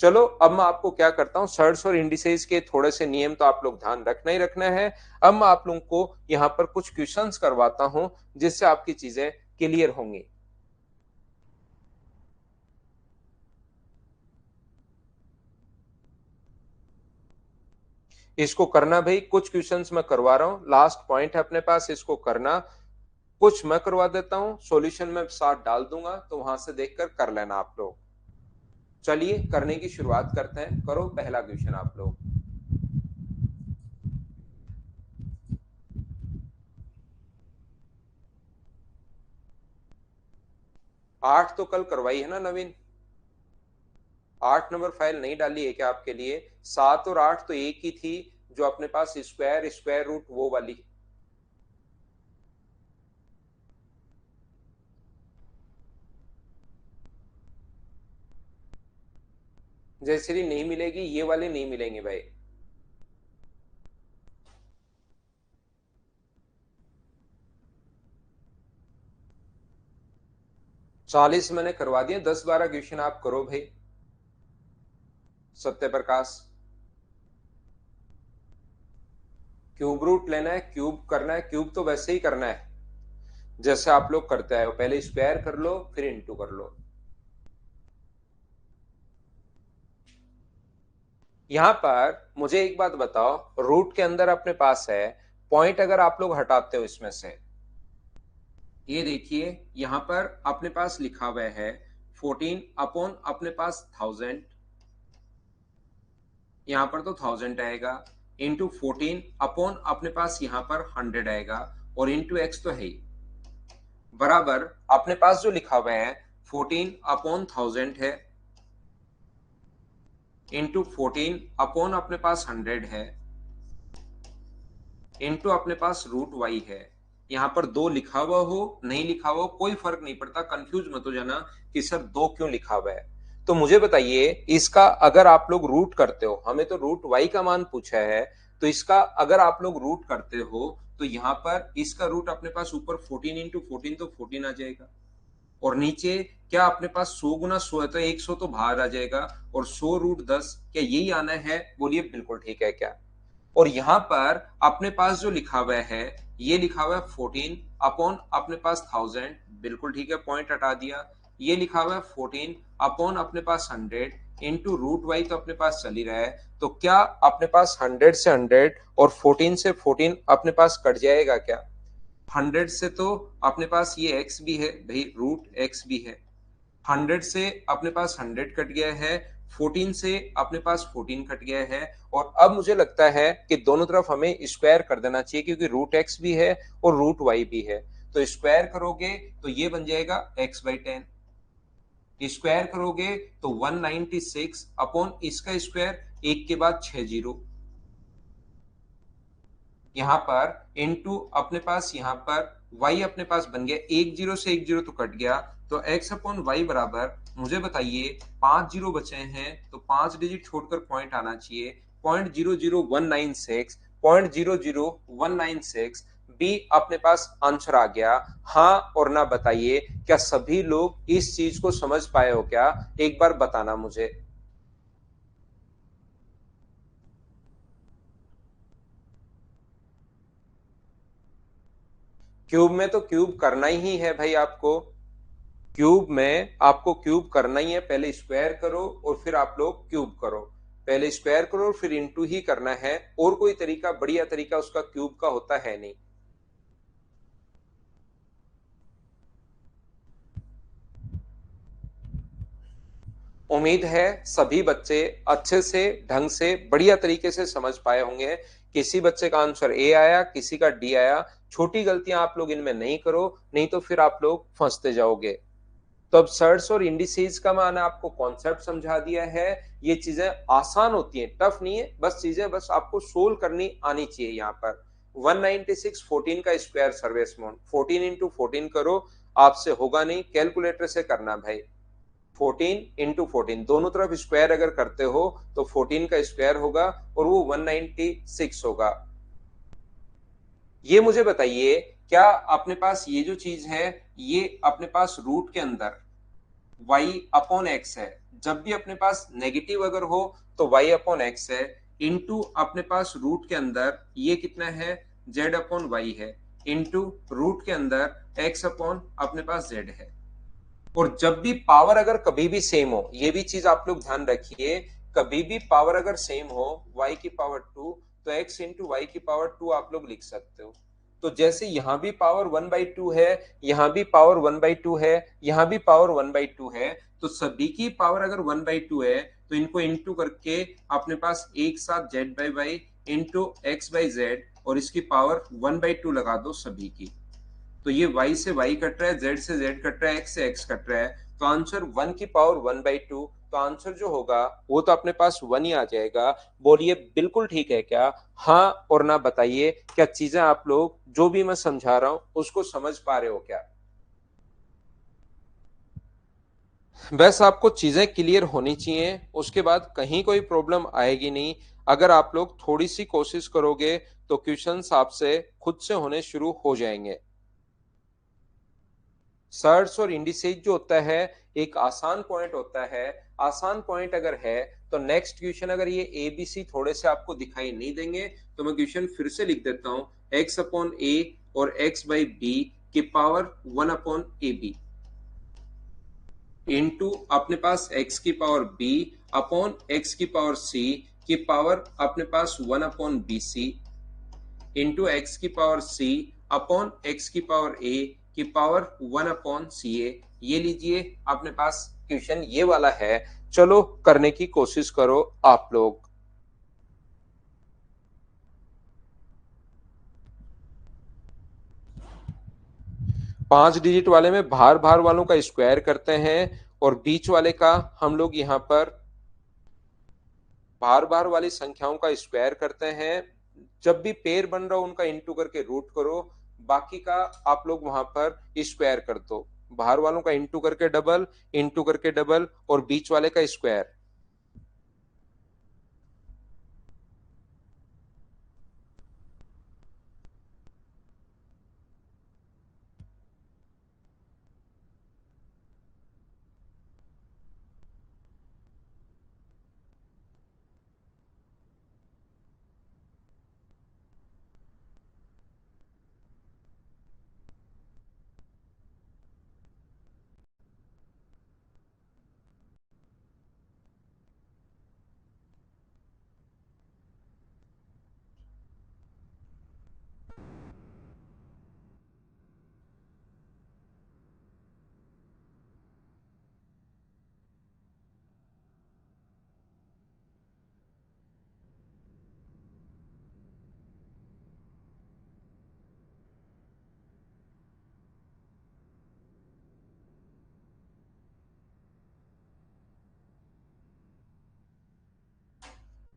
[SPEAKER 1] चलो अब मैं आपको क्या करता हूं, सर्ट्स और इंडिसेस के थोड़े से नियम तो आप लोग ध्यान रखना ही रखना है। अब मैं आप लोगों को यहाँ पर कुछ क्वेश्चंस करवाता हूं, जिससे आपकी चीजें क्लियर होंगी। इसको करना भाई, कुछ क्वेश्चंस मैं करवा रहा हूं, लास्ट पॉइंट है अपने पास, इसको करना। कुछ मैं करवा देता हूं, सॉल्यूशन में साथ डाल दूंगा, तो वहां से देखकर कर लेना आप लोग। चलिए करने की शुरुआत करते हैं, करो पहला क्वेश्चन आप लोग। 8 तो कल करवाई है ना नवीन? 8 नंबर फाइल नहीं डाली है क्या आपके लिए? 7 और 8 तो एक ही थी, जो अपने पास स्क्वायर स्क्वायर रूट वो वाली। जैसे नहीं मिलेगी, ये वाले नहीं मिलेंगे भाई। 40 मैंने करवा दिए, 10-12 क्वेश्चन आप करो भाई। सत्य प्रकाश, क्यूब रूट लेना है, क्यूब करना है, क्यूब तो वैसे ही करना है जैसे आप लोग करते हैं, पहले स्क्वायर कर लो फिर इंटू कर लो। यहां पर मुझे एक बात बताओ, रूट के अंदर अपने पास है, पॉइंट अगर आप लोग हटाते हो इसमें से, ये देखिए यहां पर अपने पास लिखा हुआ है 14 अपॉन अपने पास 1000, यहां पर तो 1000 आएगा, इंटू 14 अपॉन अपने पास यहां पर 100 आएगा, और इंटू एक्स तो है ही, बराबर अपने पास जो लिखा हुआ है 14 अपॉन 1000 है, इंटू 14 अपॉन अपने पास 100 है, इंटू अपने पास रूट वाई है। यहां पर दो लिखा हुआ हो नहीं लिखा हुआ हो कोई फर्क नहीं पड़ता, कंफ्यूज मत हो जाना कि सर दो क्यों लिखा हुआ है। तो मुझे बताइए, इसका अगर आप लोग रूट करते हो, हमें तो रूट वाई का मान पूछा है, तो इसका अगर आप लोग रूट करते हो तो यहाँ पर इसका रूट अपने पास ऊपर 14 इंटू 14 तो 14 आ जाएगा, और नीचे क्या अपने पास 100 गुना 100 है तो 100 तो बाहर आ जाएगा, और 100 रूट 10, क्या यही आना है? बोलिए बिल्कुल ठीक है क्या? और यहां पर अपने पास जो लिखा हुआ है, ये लिखा हुआ है 14 अपॉन अपने पास 1000, बिल्कुल ठीक है, पॉइंट हटा दिया। ये लिखा हुआ है 14 अपॉन अपने पास 100 इंटू रूट वाई, तो अपने पास चल ही रहा है, तो क्या अपने पास 100 से 100 और 14 से 14 अपने पास कट जाएगा क्या? 100 से तो अपने पास ये x भी है भाई, रूट x भी है, 100 से अपने पास 100 कट गया है, 14 से अपने पास 14 कट गया है और अब मुझे लगता है कि दोनों तरफ हमें स्क्वायर कर देना चाहिए क्योंकि रूट एक्स भी है और रूट वाई भी है। तो स्क्वायर करोगे तो ये बन जाएगा x/10, स्क्वायर करोगे तो 196 अपॉन इसका स्क्वायर, एक के बाद 6 जीरो, यहां पर इनटू अपने पास यहां पर y अपने पास बन गया, एक जीरो से एक जीरो तो कट गया, तो x अपॉन वाई बराबर, मुझे बताइए 5 जीरो बचे हैं तो 5 डिजिट छोड़कर पॉइंट आना चाहिए, 0.00196, 0.00196 बी अपने पास आंसर आ गया। हाँ और ना बताइए, क्या सभी लोग इस चीज को समझ पाए हो क्या? एक बार बताना मुझे। क्यूब में तो क्यूब करना ही है भाई आपको, क्यूब में आपको क्यूब करना ही है, पहले स्क्वायर करो और फिर आप लोग क्यूब करो, पहले स्क्वायर करो और फिर इंटू ही करना है, और कोई तरीका बढ़िया तरीका उसका क्यूब का होता है नहीं। उम्मीद है सभी बच्चे अच्छे से ढंग से बढ़िया तरीके से समझ पाए होंगे। किसी बच्चे का आंसर ए आया, किसी का डी आया, छोटी गलतियां आप लोग इनमें नहीं करो, नहीं तो फिर आप लोग फंसते जाओगे। तो अब सर्ट्स और इंडिसेज का मैंने आपको कॉन्सेप्ट समझा दिया है। ये चीजें आसान होती हैं, टफ नहीं है, बस चीजें बस आपको सोल्व करनी आनी चाहिए। यहाँ पर 196 14 का स्क्वायर सर्विस अमाउंट 14 इंटू 14 करो, आपसे होगा नहीं, कैलकुलेटर से करना भाई। 14 इंटू 14 दोनों तरफ स्क्वायर अगर करते हो तो 14 का स्क्वायर होगा और वो 196 होगा। ये मुझे बताइए, क्या अपने पास ये जो चीज है, ये अपने पास रूट के अंदर y अपॉन एक्स है, जब भी अपने पास नेगेटिव अगर हो तो y अपॉन एक्स है, इंटू अपने पास रूट के अंदर ये कितना है, z अपॉन वाई है, इंटू रूट के अंदर x अपॉन अपने पास z है। और जब भी पावर अगर कभी भी सेम हो, ये भी चीज आप लोग ध्यान रखिए, कभी भी पावर अगर सेम हो y की पावर 2, तो x इंटू वाई की पावर 2 आप लोग लिख सकते हो। तो जैसे यहां भी पावर 1/2 है, यहां भी पावर 1/2 है, यहां भी पावर 1/2 है, तो सभी की पावर अगर 1/2 है तो इनको इंटू करके अपने पास एक साथ z/y इंटू x/z और इसकी पावर 1/2 लगा दो सभी की। तो ये y से y कट रहा है, z से z कट रहा है, x से x कट रहा है, तो आंसर 1 की पावर 1/2, तो आंसर जो होगा वो तो अपने पास 1 ही आ जाएगा। बोलिए बिल्कुल ठीक है क्या? हाँ और ना बताइए, क्या चीजें आप लोग जो भी मैं समझा रहा हूं उसको समझ पा रहे हो क्या? बस आपको चीजें क्लियर होनी चाहिए, उसके बाद कहीं कोई प्रॉब्लम आएगी नहीं। अगर आप लोग थोड़ी सी कोशिश करोगे तो क्वेश्चंस आपसे खुद से होने शुरू हो जाएंगे। सर्च और इंडिसेज जो होता है एक आसान पॉइंट होता है, आसान पॉइंट अगर है तो नेक्स्ट क्वेश्चन अगर ये ए बी सी थोड़े से आपको दिखाई नहीं देंगे तो मैं क्वेश्चन फिर से लिख देता हूं, एक्स अपॉन ए और एक्स बाई बी की पावर 1/ab इंटू अपने पास एक्स की पावर बी अपॉन एक्स की पावर सी की पावर अपने पास 1/bc इंटू एक्स की पावर सी अपॉन एक्स की पावर ए की पावर 1/ca। ये लीजिए अपने पास क्वेश्चन ये वाला है। चलो करने की कोशिश करो आप लोग। 5 डिजिट वाले में भार भार वालों का स्क्वायर करते हैं और बीच वाले का हम लोग यहाँ पर भार भार वाली संख्याओं का स्क्वायर करते हैं। जब भी पेयर बन रहा हो उनका इंटू करके रूट करो, बाकी का आप लोग वहां पर स्क्वायर कर दो। बाहर वालों का इंटू करके डबल, इंटू करके डबल और बीच वाले का स्क्वायर।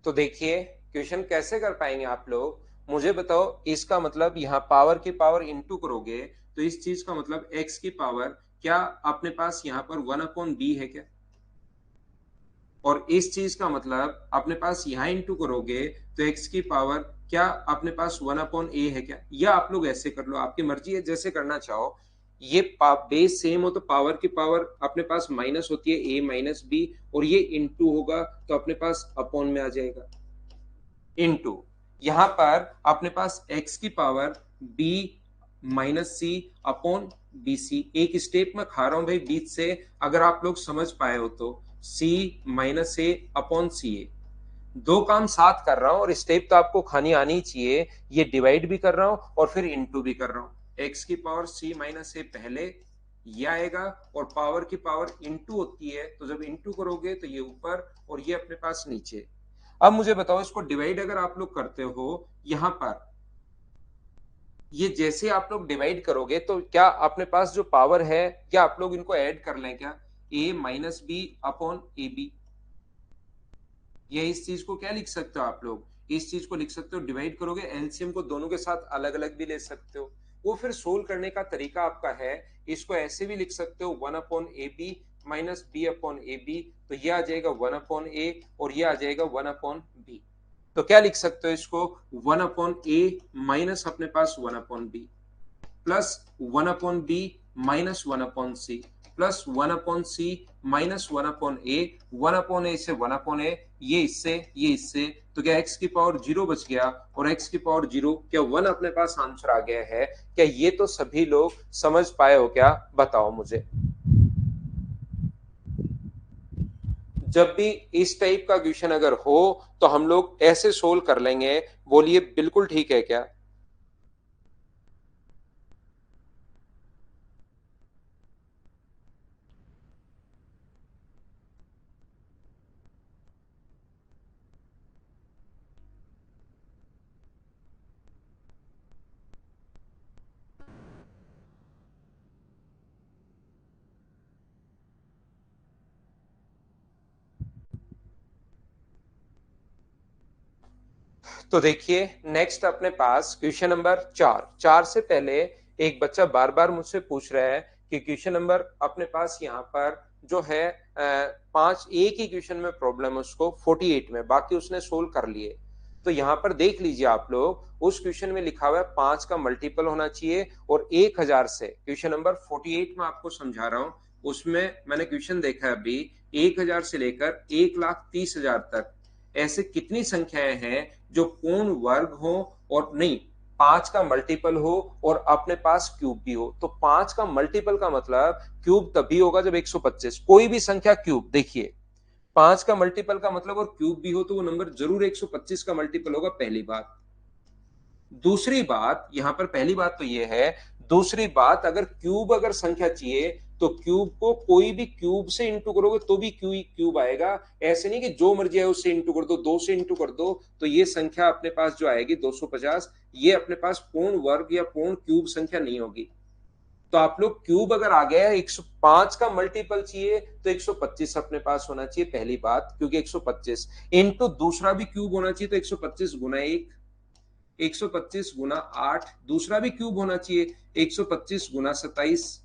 [SPEAKER 1] तो देखिए क्वेश्चन कैसे कर पाएंगे आप लोग, मुझे बताओ। इसका मतलब यहाँ पावर की पावर इंटू करोगे तो इस चीज का मतलब एक्स की पावर, क्या अपने पास यहाँ पर 1/b है क्या? और इस चीज का मतलब अपने पास यहाँ इंटू करोगे तो एक्स की पावर क्या अपने पास 1/a है क्या? या आप लोग ऐसे कर लो, आपकी मर्जी है जैसे करना चाहो। ये बेस सेम हो तो पावर की पावर अपने पास माइनस होती है a माइनस बी, और ये इंटू होगा तो अपने पास अपॉन में आ जाएगा। इंटू यहां पर अपने पास x की पावर b माइनस सी अपॉन बी सी। एक स्टेप में खा रहा हूं भाई बीच से, अगर आप लोग समझ पाए हो तो c माइनस ए अपॉन सी ए। दो काम साथ कर रहा हूं और स्टेप तो आपको खानी आनी चाहिए। ये डिवाइड भी कर रहा हूं और फिर इंटू भी कर रहा हूं। x की पावर c माइनस ए पहले ये आएगा, और पावर की पावर इंटू होती है तो जब इंटू करोगे तो ये ऊपर और ये अपने पास नीचे। अब मुझे बताओ इसको डिवाइड अगर आप लोग करते हो यहां पर, ये जैसे आप लोग डिवाइड करोगे तो क्या अपने पास जो पावर है क्या आप लोग इनको ऐड कर लें क्या? a minus B upon A B. या इस चीज को क्या लिख सकते हो आप लोग, इस चीज को लिख सकते हो डिवाइड करोगे एलसीएम को दोनों के साथ अलग अलग भी ले सकते हो। वो फिर सोल्व करने का तरीका आपका है। इसको ऐसे भी लिख सकते हो 1/ab minus B upon A B, तो ये आ जाएगा 1/a और ये आ जाएगा 1/b। तो क्या लिख सकते हो इसको, 1/a माइनस अपने पास 1/b plus 1/b minus 1/c plus 1/c minus 1/a, 1/a से 1/a, ये इससे, तो क्या x की पावर 0 बच गया और x की पावर 0, क्या 1 अपने पास आंसर आ गया है? क्या ये तो सभी लोग समझ पाए हो क्या? बताओ मुझे। जब भी इस टाइप का क्वेश्चन अगर हो तो हम लोग ऐसे सोल्व कर लेंगे, बोलिए बिल्कुल ठीक है क्या? तो देखिए नेक्स्ट अपने पास क्वेश्चन नंबर 4 से पहले एक बच्चा बार बार मुझसे पूछ रहा है कि क्वेश्चन नंबर अपने पास यहाँ पर जो है पांच, एक ही क्वेश्चन में प्रॉब्लम है उसको 48 में, बाकी उसने सोल्व कर लिए। तो यहाँ पर देख लीजिए आप लोग, उस क्वेश्चन में लिखा हुआ है 5 का मल्टीपल होना चाहिए और 1000 से, क्वेश्चन नंबर 48 में आपको समझा रहा हूं, उसमें मैंने क्वेश्चन देखा है अभी, 1000 से लेकर 1,30,000 तक ऐसे कितनी संख्याएं हैं जो पूर्ण वर्ग हो और नहीं 5 का मल्टीपल हो और अपने पास क्यूब भी हो। तो 5 का मल्टीपल का मतलब क्यूब तभी होगा जब 125, कोई भी संख्या क्यूब, देखिए 5 का मल्टीपल का मतलब और क्यूब भी हो तो वो नंबर जरूर 125 का मल्टीपल होगा, पहली बात। दूसरी बात यहां पर, पहली बात तो ये है, दूसरी बात अगर क्यूब अगर संख्या चाहिए तो क्यूब को कोई भी क्यूब से इंटू करोगे तो भी क्यूब आएगा। ऐसे नहीं कि जो मर्जी है उससे इंटू कर दो, 2 से इंटू कर दो तो ये संख्या अपने पास जो आएगी 250, ये अपने पास पूर्ण वर्ग या पूर्ण क्यूब संख्या नहीं होगी। तो आप लोग क्यूब अगर आ गया 105 का मल्टीपल चाहिए तो 125 अपने पास होना चाहिए, पहली बात, क्योंकि 125 इंटू दूसरा भी क्यूब होना चाहिए तो 125 गुना 1, 125 गुना 8, दूसरा भी क्यूब होना चाहिए 125 गुना 27,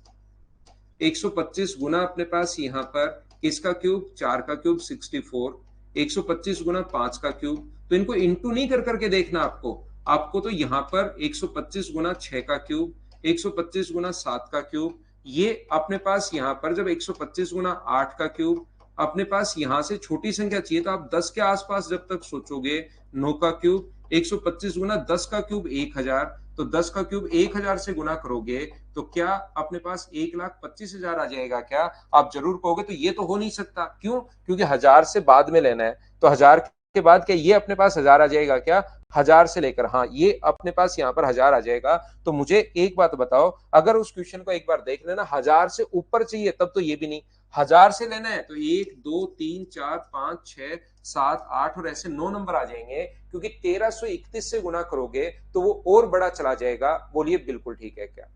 [SPEAKER 1] 125 गुना अपने पास यहां पर किसका क्यूब, 4 का क्यूब 64, 125 गुना 5 का क्यूब। तो इनको इंटू नहीं कर करके देखना आपको, आपको तो यहां पर 125 गुना 6 का क्यूब, 125 गुना 7 का क्यूब, ये अपने पास यहां पर जब 125 गुना 8 का क्यूब, अपने पास यहां से छोटी संख्या चाहिए तो आप 10 के आसपास जब तक सोचोगे, 9 का क्यूब, 125 गुना 10 का क्यूब 1000, तो 10 का क्यूब 1000 से गुना करोगे तो क्या अपने पास 1,25,000 आ जाएगा क्या? आप जरूर कहोगे तो ये तो हो नहीं सकता, क्यों? क्योंकि 1000 से बाद में लेना है, तो 1000 के बाद क्या ये अपने पास 1000 आ जाएगा क्या? 1000 से लेकर, हाँ ये अपने पास यहाँ पर 1000 आ जाएगा। तो मुझे एक बात बताओ, अगर उस क्वेश्चन को एक बार देख लेना, 1000 से ऊपर चाहिए तब तो ये भी नहीं, 1000 से लेना है तो 1 2 3 4 5 6 7 8 और ऐसे 9 नंबर आ जाएंगे, क्योंकि 1331 से गुना करोगे तो वो और बड़ा चला जाएगा। बोलिए बिल्कुल ठीक है क्या?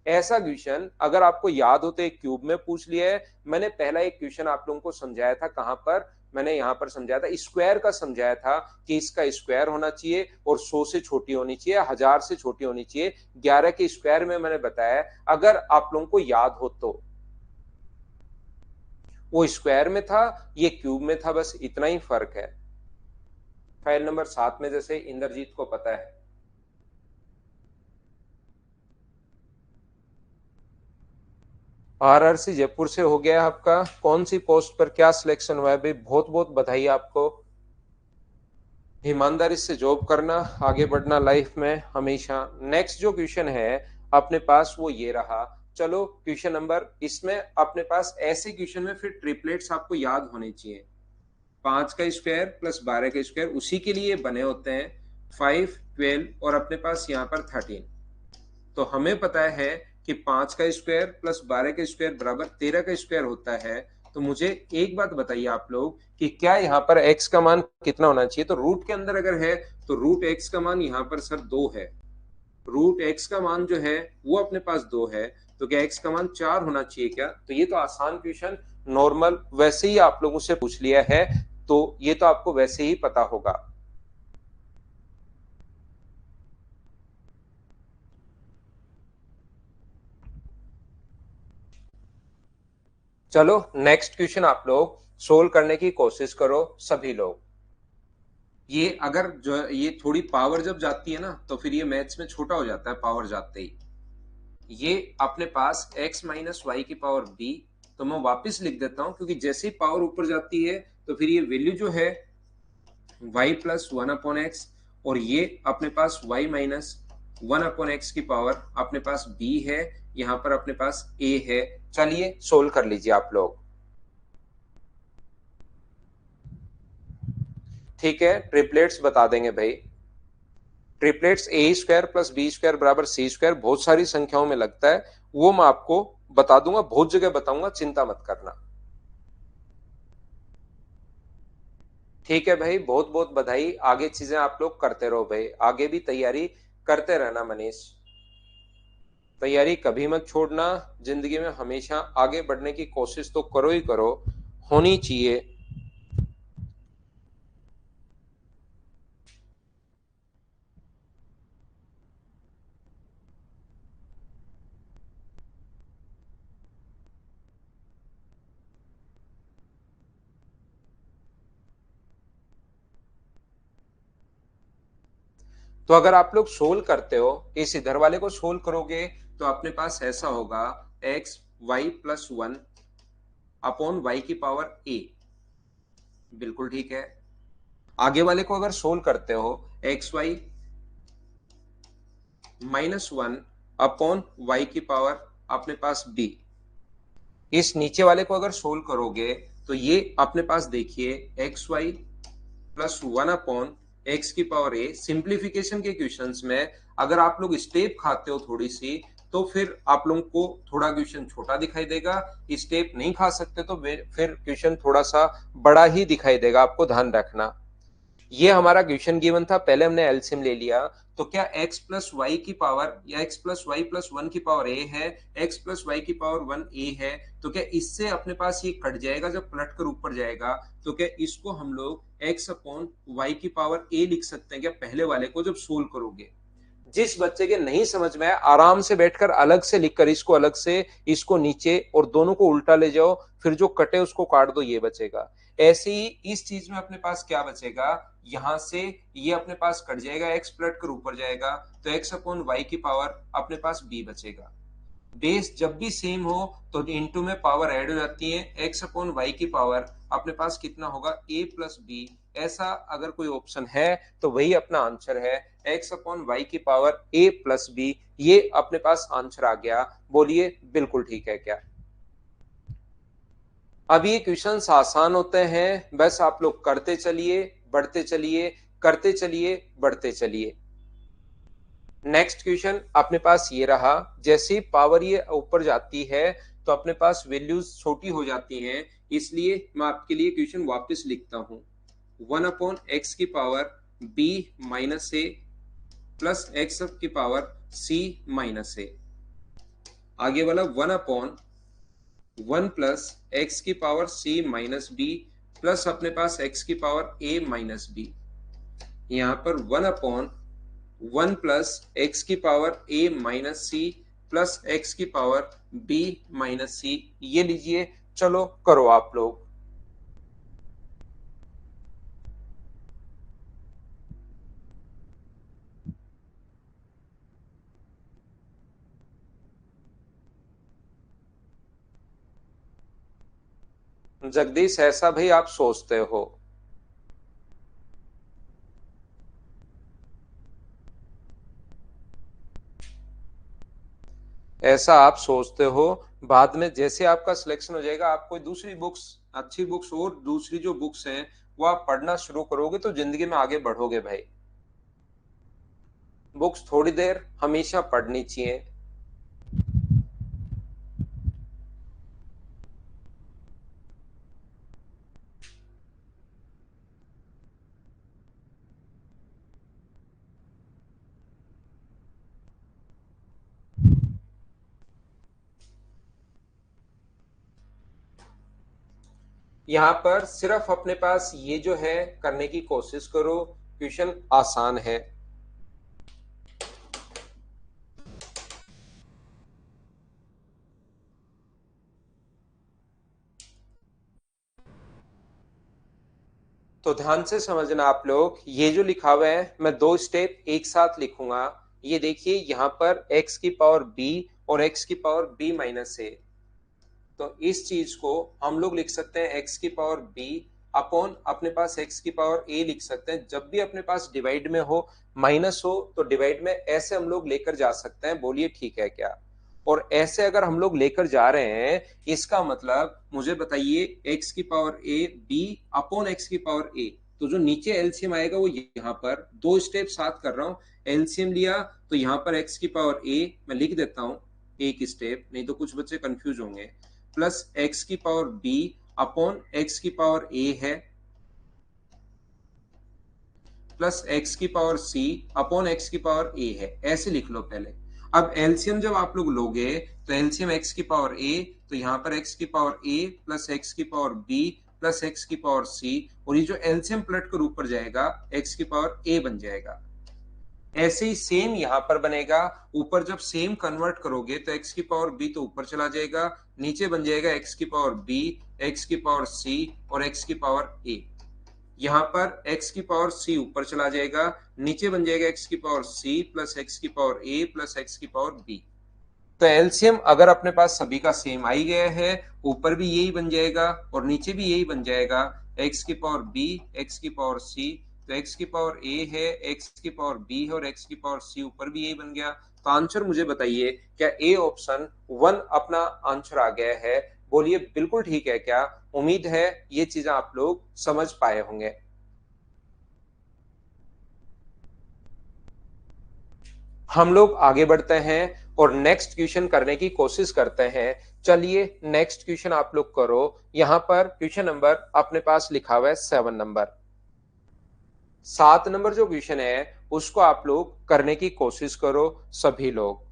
[SPEAKER 1] ऐसा क्वेश्चन अगर आपको याद हो तो एक क्यूब में पूछ लिया है। मैंने पहला एक क्वेश्चन आप लोगों को समझाया था, कहां पर मैंने यहां पर समझाया था, स्क्वायर का समझाया था कि इसका स्क्वायर होना चाहिए और 100 से छोटी होनी चाहिए, 1000 से छोटी होनी चाहिए। 11 के स्क्वायर में मैंने बताया, अगर आप लोगों को याद हो तो वो स्क्वायर में था, ये क्यूब में था, बस इतना ही फर्क है। फाइल नंबर 7 में जैसे इंद्रजीत को पता है। आरआरसी जयपुर से हो गया आपका। कौन सी पोस्ट पर क्या सिलेक्शन हुआ है भाई? बहुत बहुत बधाई आपको। ईमानदारी से जॉब करना, आगे बढ़ना लाइफ में हमेशा। नेक्स्ट जो क्वेश्चन है अपने पास वो ये रहा। चलो क्वेश्चन नंबर, इसमें अपने पास ऐसे क्वेश्चन में फिर ट्रिपलेट्स आपको याद होने चाहिए। 5 का स्क्वायर प्लस 12 का स्क्वायर उसी के लिए बने होते हैं। 5, 12 और अपने पास यहाँ पर 13। तो हमें पता है कि 5 का स्क्वायर प्लस 12 का स्क्वायर बराबर 13 का स्क्वायर होता है। तो मुझे एक बात बताइए आप लोग कि क्या यहाँ पर x का मान कितना होना चाहिए? तो रूट के अंदर अगर है तो रूट x का मान यहाँ पर सर 2 है। रूट x का मान जो है वो अपने पास 2 है। तो क्या x का मान 4 होना चाहिए क्या? तो ये तो आसान क्वेश्चन नॉर्मल वैसे ही आप लोगों से पूछ लिया है, तो ये तो आपको वैसे ही पता होगा। चलो नेक्स्ट क्वेश्चन आप लोग सोल्व करने की कोशिश करो सभी लोग। ये अगर जो ये थोड़ी पावर जब जाती है ना तो फिर ये मैथ्स में छोटा हो जाता है पावर जाते ही। ये अपने पास x माइनस वाई की पावर b, तो मैं वापस लिख देता हूं क्योंकि जैसे ही पावर ऊपर जाती है तो फिर ये वैल्यू जो है y प्लस 1/x, और ये अपने पास y माइनस 1/x की पावर अपने पास b है, यहां पर अपने पास a है। चलिए सोल्व कर लीजिए आप लोग। ठीक है, ट्रिपलेट्स बता देंगे भाई। ट्रिपलेट्स ए स्क्वायर प्लस बी स्क्वायर बराबर सी स्क्वायर बहुत सारी संख्याओं में लगता है, वो मैं आपको बता दूंगा, बहुत जगह बताऊंगा, चिंता मत करना। ठीक है भाई, बहुत बहुत बधाई। आगे चीजें आप लोग करते रहो भाई, आगे भी तैयारी करते रहना मनीष। तैयारी कभी मत छोड़ना, जिंदगी में हमेशा आगे बढ़ने की कोशिश तो करो ही करो, होनी चाहिए। तो अगर आप लोग सोल्व करते हो, इस इधर वाले को सोल्व करोगे तो अपने पास ऐसा होगा X Y plus 1 upon Y की पावर ए। बिल्कुल ठीक है। आगे वाले को अगर सोल्व करते हो X Y minus 1 upon Y की पावर अपने पास बी। इस नीचे वाले को अगर सोल्व करोगे तो ये अपने पास देखिए X Y plus 1 upon X की पावर ए। सिंप्लीफिकेशन के क्वेश्चंस में अगर आप लोग स्टेप खाते हो थोड़ी सी, तो फिर आप लोगों को थोड़ा क्वेश्चन छोटा दिखाई देगा। स्टेप नहीं खा सकते तो फिर क्वेश्चन थोड़ा सा बड़ा ही दिखाई देगा, आपको ध्यान रखना। ये हमारा क्वेश्चन गिवन था, पहले हमने एलसीएम ले लिया। तो क्या x प्लस वाई की पावर या x प्लस वाई प्लस 1 की पावर a है, x प्लस वाई की पावर 1 a है, तो क्या इससे अपने पास ये कट जाएगा जब पलट कर ऊपर जाएगा? तो क्या इसको हम लोग x अपॉन वाई की पावर a लिख सकते हैं क्या पहले वाले को जब सोल्व करोगे? जिस बच्चे के नहीं समझ में आए आराम से बैठकर अलग से लिखकर इसको अलग से, इसको नीचे और दोनों को उल्टा ले जाओ, फिर जो कटे उसको काट दो, ये बचेगा। ऐसे ही इस चीज में अपने पास क्या बचेगा, यहां से ये अपने पास कट जाएगा, एक्स पलट कर ऊपर जाएगा, तो एक्स अपॉन वाई की पावर अपने पास बी बचेगा। बेस जब भी सेम हो तो इनटू में पावर ऐड हो जाती है, एक्स अपॉन वाई की पावर अपने पास कितना होगा a प्लस बी। ऐसा अगर कोई ऑप्शन है तो वही अपना आंसर है, एक्स अपॉन वाई की पावर a प्लस बी। ये अपने पास आंसर आ गया। बोलिए बिल्कुल ठीक है क्या? अब ये क्वेश्चंस आसान होते हैं, बस आप लोग करते चलिए, बढ़ते चलिए, करते चलिए, बढ़ते चलिए। नेक्स्ट क्वेश्चन अपने पास ये रहा। जैसे ही पावर ये ऊपर जाती है तो अपने पास वैल्यूज छोटी हो जाती हैं, इसलिए मैं आपके लिए क्वेश्चन वापस लिखता हूं। 1 अपॉन एक्स की power b minus A plus X की पावर c माइनस ए। आगे वाला 1/1 प्लस एक्स की power c minus B plus अपने पास एक्स की पावर a माइनस बी। यहाँ पर 1/1 प्लस एक्स की power a minus C plus X की पावर b माइनस सी, ये लीजिए। चलो करो आप लोग। जगदीश, ऐसा भाई आप सोचते हो? ऐसा आप सोचते हो? बाद में जैसे आपका सिलेक्शन हो जाएगा, आप कोई दूसरी बुक्स, अच्छी बुक्स और दूसरी जो बुक्स हैं वो आप पढ़ना शुरू करोगे तो जिंदगी में आगे बढ़ोगे भाई। बुक्स थोड़ी देर हमेशा पढ़नी चाहिए। यहाँ पर सिर्फ अपने पास ये जो है करने की कोशिश करो, क्वेश्चन आसान है। तो ध्यान से समझना आप लोग, ये जो लिखा हुआ है मैं दो स्टेप एक साथ लिखूंगा। ये देखिए यहाँ पर x की पावर b और x की पावर b माइनस a, तो इस चीज को हम लोग लिख सकते हैं x की पावर b अपॉन अपने पास x की पावर a लिख सकते हैं। जब भी अपने पास डिवाइड में हो, माइनस हो, तो डिवाइड में ऐसे हम लोग लेकर जा सकते हैं। बोलिए ठीक है क्या? और ऐसे अगर हम लोग लेकर जा रहे हैं, इसका मतलब मुझे बताइए x की power a b upon x की पावर a, तो जो नीचे एलसीएम आएगा वो यहाँ पर दो स्टेप साथ कर रहा हूं। एलसीएम लिया तो यहाँ पर x की पावर a मैं लिख देता हूं एक स्टेप, नहीं तो कुछ बच्चे कंफ्यूज होंगे, प्लस एक्स की पावर b अपॉन एक्स की पावर a है, प्लस एक्स की पावर c अपॉन एक्स की पावर a है। ऐसे लिख लो पहले। अब एलसीएम जब आप लोग लोगे तो एलसीएम एक्स की पावर a, तो यहाँ पर एक्स की पावर a प्लस एक्स की पावर b प्लस एक्स की पावर c, और ये जो एलसीएम पलट कर ऊपर जाएगा एक्स की पावर a बन जाएगा। ऐसे ही सेम यहां पर बनेगा। ऊपर जब सेम कन्वर्ट करोगे तो x की पावर b तो ऊपर चला जाएगा, नीचे बन जाएगा x की पावर b, x की पावर c और x की पावर a। यहां पर x की पावर c ऊपर चला जाएगा, नीचे बन जाएगा x की पावर c प्लस x की पावर a प्लस x की पावर b। तो एलसीएम अगर अपने पास सभी का सेम आ ही गया है, ऊपर भी यही बन जाएगा और नीचे भी यही बन जाएगा, x की पावर b, x की पावर c, तो x की पावर a है, x की पावर b है और x की पावर c ऊपर भी यही बन गया। तो आंसर मुझे बताइए, क्या ए ऑप्शन 1 अपना आंसर आ गया है? बोलिए बिल्कुल ठीक है क्या? उम्मीद है ये चीजें आप लोग समझ पाए होंगे। हम लोग आगे बढ़ते हैं और नेक्स्ट क्वेश्चन करने की कोशिश करते हैं। चलिए नेक्स्ट क्वेश्चन आप लोग करो। यहां पर क्वेश्चन नंबर अपने पास लिखा हुआ है 7 नंबर। 7 नंबर जो क्वेश्चन है उसको आप लोग करने की कोशिश करो सभी लोग।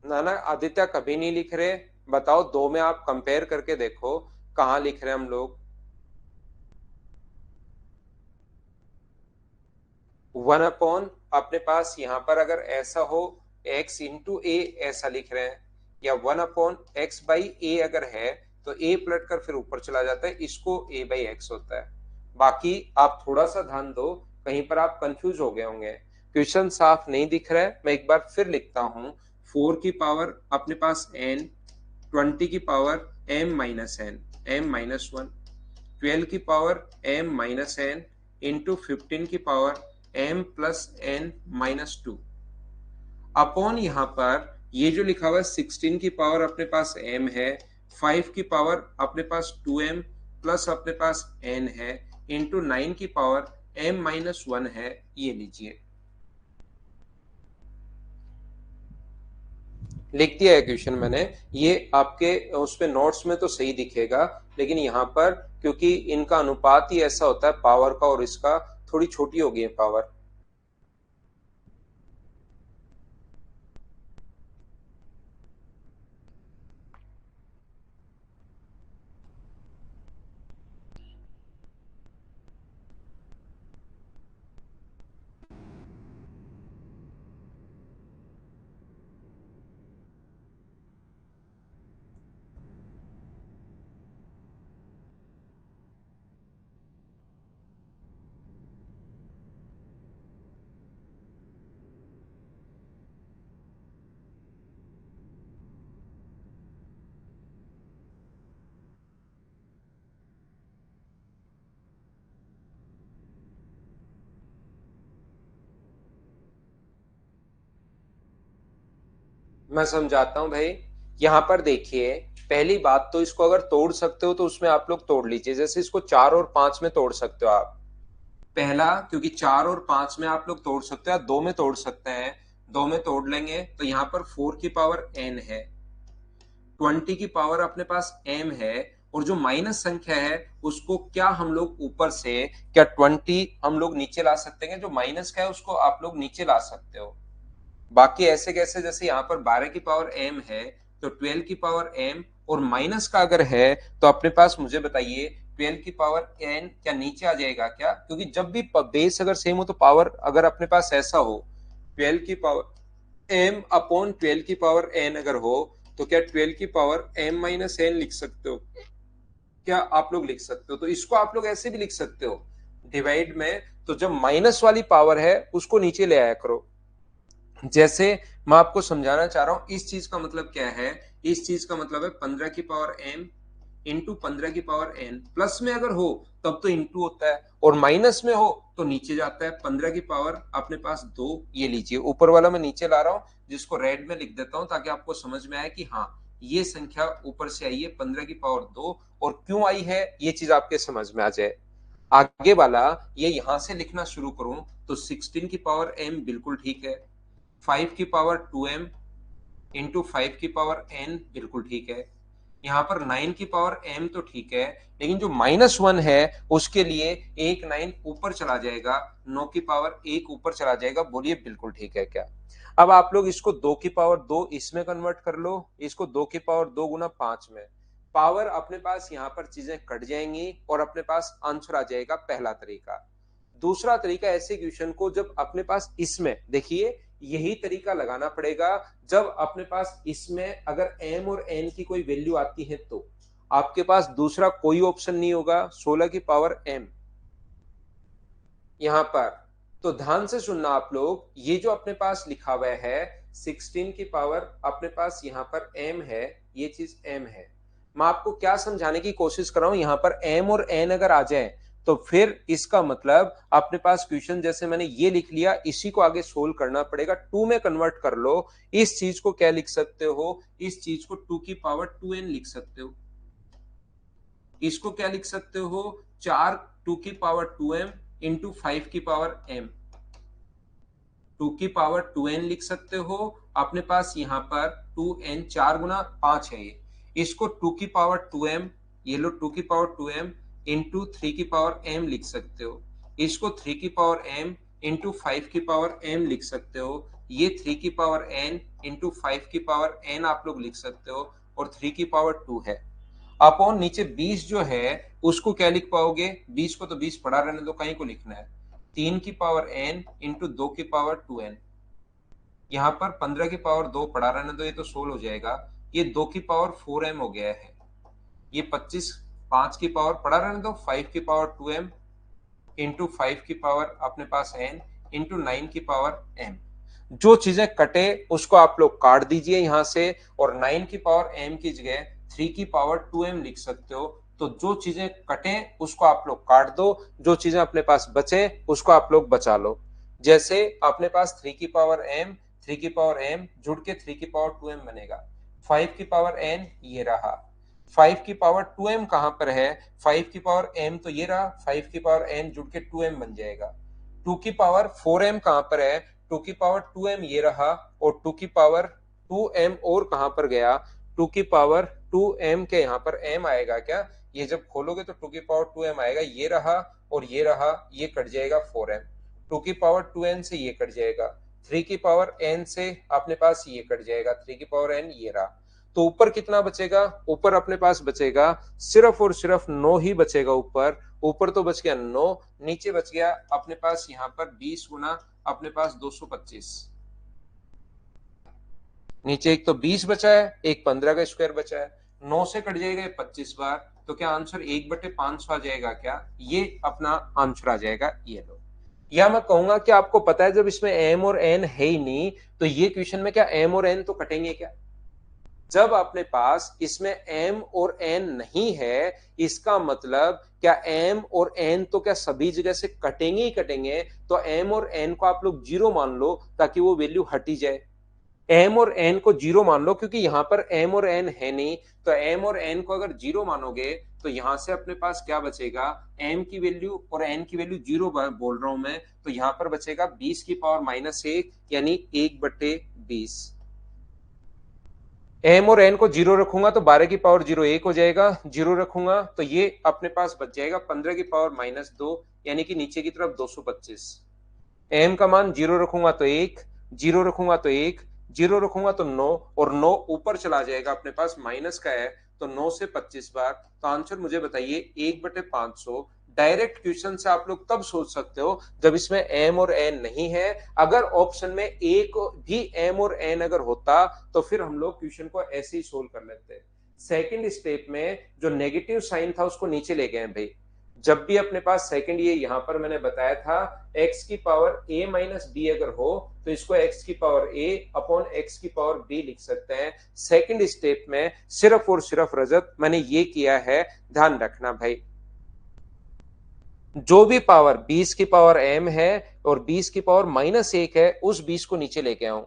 [SPEAKER 1] ना ना आदित्य, कभी नहीं लिख रहे। बताओ, दो में आप कंपेयर करके देखो कहां लिख रहे हैं हम लोग। 1 अपॉन अपने पास यहां पर अगर ऐसा हो x इंटू ए ऐसा लिख रहे हैं, या 1 अपॉन x बाई ए अगर है तो a पलट कर फिर ऊपर चला जाता है, इसको a बाई एक्स होता है। बाकी आप थोड़ा सा ध्यान दो, कहीं पर आप कंफ्यूज हो गए होंगे, क्वेश्चन साफ नहीं दिख रहा है। मैं एक बार फिर लिखता हूं, 4 की पावर अपने पास n, 20 की power m minus N, m minus 1, 12 की power m minus N into 15 की power m plus n minus 2 upon यहाँ पर ये जो लिखा हुआ है 16 की पावर अपने पास m है, 5 की पावर अपने पास 2m प्लस अपने पास n है, इंटू 9 की पावर m माइनस 1 है, ये लीजिए। लिख दिया है क्वेश्चन मैंने। ये आपके उस पे नोट्स में तो सही दिखेगा, लेकिन यहाँ पर क्योंकि इनका अनुपात ही ऐसा होता है पावर का, और इसका थोड़ी छोटी हो गई है पावर। मैं समझाता हूं भाई। यहाँ पर देखिए, पहली बात तो इसको अगर तोड़ सकते हो तो उसमें आप लोग तोड़ लीजिए। जैसे इसको 4 और 5 में तोड़ सकते हो आप। पहला, क्योंकि 4 और 5 में आप लोग तोड़ सकते हो, 2 में तोड़ सकते हैं, 2 में तोड़ लेंगे तो यहाँ पर 4 की पावर n है, 20 की पावर अपने पास m है, और जो माइनस संख्या है उसको क्या हम लोग ऊपर से, क्या 20 हम लोग नीचे ला सकते हैं, जो माइनस का है उसको आप लोग नीचे ला सकते हो। बाकी ऐसे कैसे, जैसे यहाँ पर 12 की पावर m है तो 12 की पावर m, और माइनस का अगर है तो अपने पास मुझे बताइए 12 की पावर n क्या नीचे आ जाएगा क्या? क्योंकि जब भी बेस अगर सेम हो तो पावर अगर अपने पास ऐसा हो 12 की पावर m अपॉन 12 की पावर n अगर हो, तो क्या 12 की पावर m माइनस n लिख सकते हो? क्या आप लोग लिख सकते हो? तो इसको आप लोग ऐसे भी लिख सकते हो डिवाइड में, तो जब माइनस वाली पावर है उसको नीचे ले आया करो। जैसे मैं आपको समझाना चाह रहा हूं, इस चीज का मतलब क्या है, इस चीज का मतलब है 15 की पावर m इंटू 15 की पावर n। प्लस में अगर हो तब तो इंटू होता है, और माइनस में हो तो नीचे जाता है। 15 की पावर अपने पास 2, ये लीजिए ऊपर वाला मैं नीचे ला रहा हूं, जिसको रेड में लिख देता हूं ताकि आपको समझ में आए कि हाँ ये संख्या ऊपर से आई है 15 की पावर 2, और क्यों आई है ये चीज आपके समझ में आ जाए। आगे वाला ये यहां से लिखना शुरू करूं तो 16 की पावर m बिल्कुल ठीक है, 5 की पावर 2m इंटू 5 की पावर n बिल्कुल ठीक है, यहाँ पर 9 की पावर m तो ठीक है, लेकिन जो माइनस 1 है उसके लिए एक 9 ऊपर चला जाएगा, 9 की पावर 1 ऊपर चला जाएगा। बोलिए बिल्कुल ठीक है क्या? अब आप लोग इसको 2 की पावर 2 इसमें कन्वर्ट कर लो, इसको 2 की पावर 2 गुना 5 में। पावर अपने पास यहाँ पर चीजें कट जाएंगी और अपने पास आंसर आ जाएगा, पहला तरीका। दूसरा तरीका ऐसे क्वेश्चन को जब अपने पास इसमें देखिए, यही तरीका लगाना पड़ेगा जब अपने पास इसमें अगर m और n की कोई वैल्यू आती है तो आपके पास दूसरा कोई ऑप्शन नहीं होगा 16 की पावर m यहां पर। तो ध्यान से सुनना आप लोग, ये जो अपने पास लिखा हुआ है 16 की पावर अपने पास यहाँ पर m है, ये चीज m है। मैं आपको क्या समझाने की कोशिश कर रहा हूं, यहाँ पर m और n अगर आ जाए तो फिर इसका मतलब अपने पास क्वेश्चन जैसे मैंने ये लिख लिया, इसी को आगे सोल्व करना पड़ेगा। 2 में कन्वर्ट कर लो। इस चीज को क्या लिख सकते हो, इस चीज को 2 की पावर 2n लिख सकते हो। इसको क्या लिख सकते हो, 4 2 की पावर 2m इंटू 5 की पावर m, 2 की पावर 2n लिख सकते हो। अपने पास यहाँ पर 2n 4 गुना 5 है ये, इसको 2 की पावर 2m, ये लो 2 की पावर 2m इंटू 3 की पावर m लिख सकते हो। इसको 3 की पावर m इंटू 5 की पावर m लिख सकते हो। ये 3 की पावर n इंटू 5 की पावर n आप लोग लिख सकते हो, और 3 की पावर 2 है। अपॉन नीचे 20 जो है उसको क्या लिख पाओगे, 20 को तो 20 पढ़ा रहने दो, कहीं को लिखना है 3 की पावर n इंटू 2 की पावर 2n। यहाँ पर 15 की पावर 2 पढ़ा रहने दो, ये तो सोल्व हो जाएगा। ये 2 की पावर 4m हो गया है। ये 25 5 की पावर पढ़ा रहने दो, 5 की पावर 2m इंटू 5 की पावर अपने पास n इंटू 9 की पावर m। जो चीजें कटे उसको आप लोग काट दीजिए यहां से, और 9 की पावर m की जगह 3 की पावर 2m लिख सकते हो। तो जो चीजें कटे उसको आप लोग काट दो, जो चीजें अपने पास बचे उसको आप लोग बचा लो। जैसे अपने पास 3 की पावर m, 3 की पावर m जुड़ के 3 की पावर 2m बनेगा। 5 की पावर n ये रहा, 5 की पावर 2m कहां पर है, 5 की पावर m तो ये रहा, 5 की पावर n जुड़ के 2m बन जाएगा। 2 की पावर 4m कहां पर है, 2 की पावर 2m ये रहा, और 2 की पावर 2m और कहां पर गया, 2 की पावर 2m के यहाँ पर m आएगा क्या, ये जब खोलोगे तो 2 की पावर 2m आएगा, ये रहा और ये रहा, ये कट जाएगा 4m। 2 की पावर 2n से ये कट जाएगा, 3 की पावर n से अपने पास ये कट जाएगा, 3 की पावर n ये रहा। तो ऊपर कितना बचेगा, ऊपर अपने पास बचेगा सिर्फ और सिर्फ 9 ही बचेगा। ऊपर ऊपर तो बच गया 9, नीचे बच गया अपने पास यहाँ पर 20 गुना अपने पास 225। नीचे एक तो 20 बचा है, एक 15 का स्क्वायर बचा है, 9 से कट जाएगा 25 बार, तो क्या आंसर 1/500 आ जाएगा क्या, ये अपना आंसर आ जाएगा ये लो। या मैं कहूंगा कि आपको पता है जब इसमें m और n है ही नहीं, तो ये क्वेश्चन में क्या m और n तो कटेंगे क्या। जब अपने पास इसमें m और n नहीं है, इसका मतलब क्या m और n तो क्या सभी जगह से कटेंगे ही कटेंगे, तो m और n को आप लोग जीरो मान लो ताकि वो वैल्यू हटी जाए। m और n को जीरो मान लो क्योंकि यहां पर m और n है नहीं, तो m और n को अगर जीरो मानोगे तो यहां से अपने पास क्या बचेगा, m की वैल्यू और n की वैल्यू जीरो बोल रहा हूं मैं, तो यहां पर बचेगा 20 की पावर -1 यानी 1/20। m और n को जीरो रखूंगा तो 12 की पावर जीरो 1 हो जाएगा, जीरो रखूंगा तो ये अपने पास बच जाएगा 15 की पावर -2 यानी कि नीचे की तरफ 225। m का मान जीरो रखूंगा तो 1, जीरो रखूंगा तो 1, जीरो रखूंगा तो 9, और 9 ऊपर चला जाएगा अपने पास माइनस का है, तो 9 से 25 बार, तो आंसर मुझे बताइए 1/500। डायरेक्ट क्वेश्चन से आप लोग तब सोच सकते हो जब इसमें m और n नहीं है। अगर ऑप्शन में एक भी m और n अगर होता तो फिर हम लोग क्वेश्चन को ऐसे ही सोल्व कर लेते। सेकंड स्टेप में जो नेगेटिव साइन था उसको नीचे ले गए भाई। जब भी अपने पास सेकंड, ये यहां पर मैंने बताया था x की पावर a माइनस बी अगर हो तो इसको x की पावर a अपॉन x की पावर b लिख सकते हैं। सेकंड स्टेप में सिर्फ और सिर्फ रजत मैंने ये किया है, ध्यान रखना भाई, जो भी पावर 20 की पावर m है और 20 की पावर -1 है उस 20 को नीचे लेके आऊं,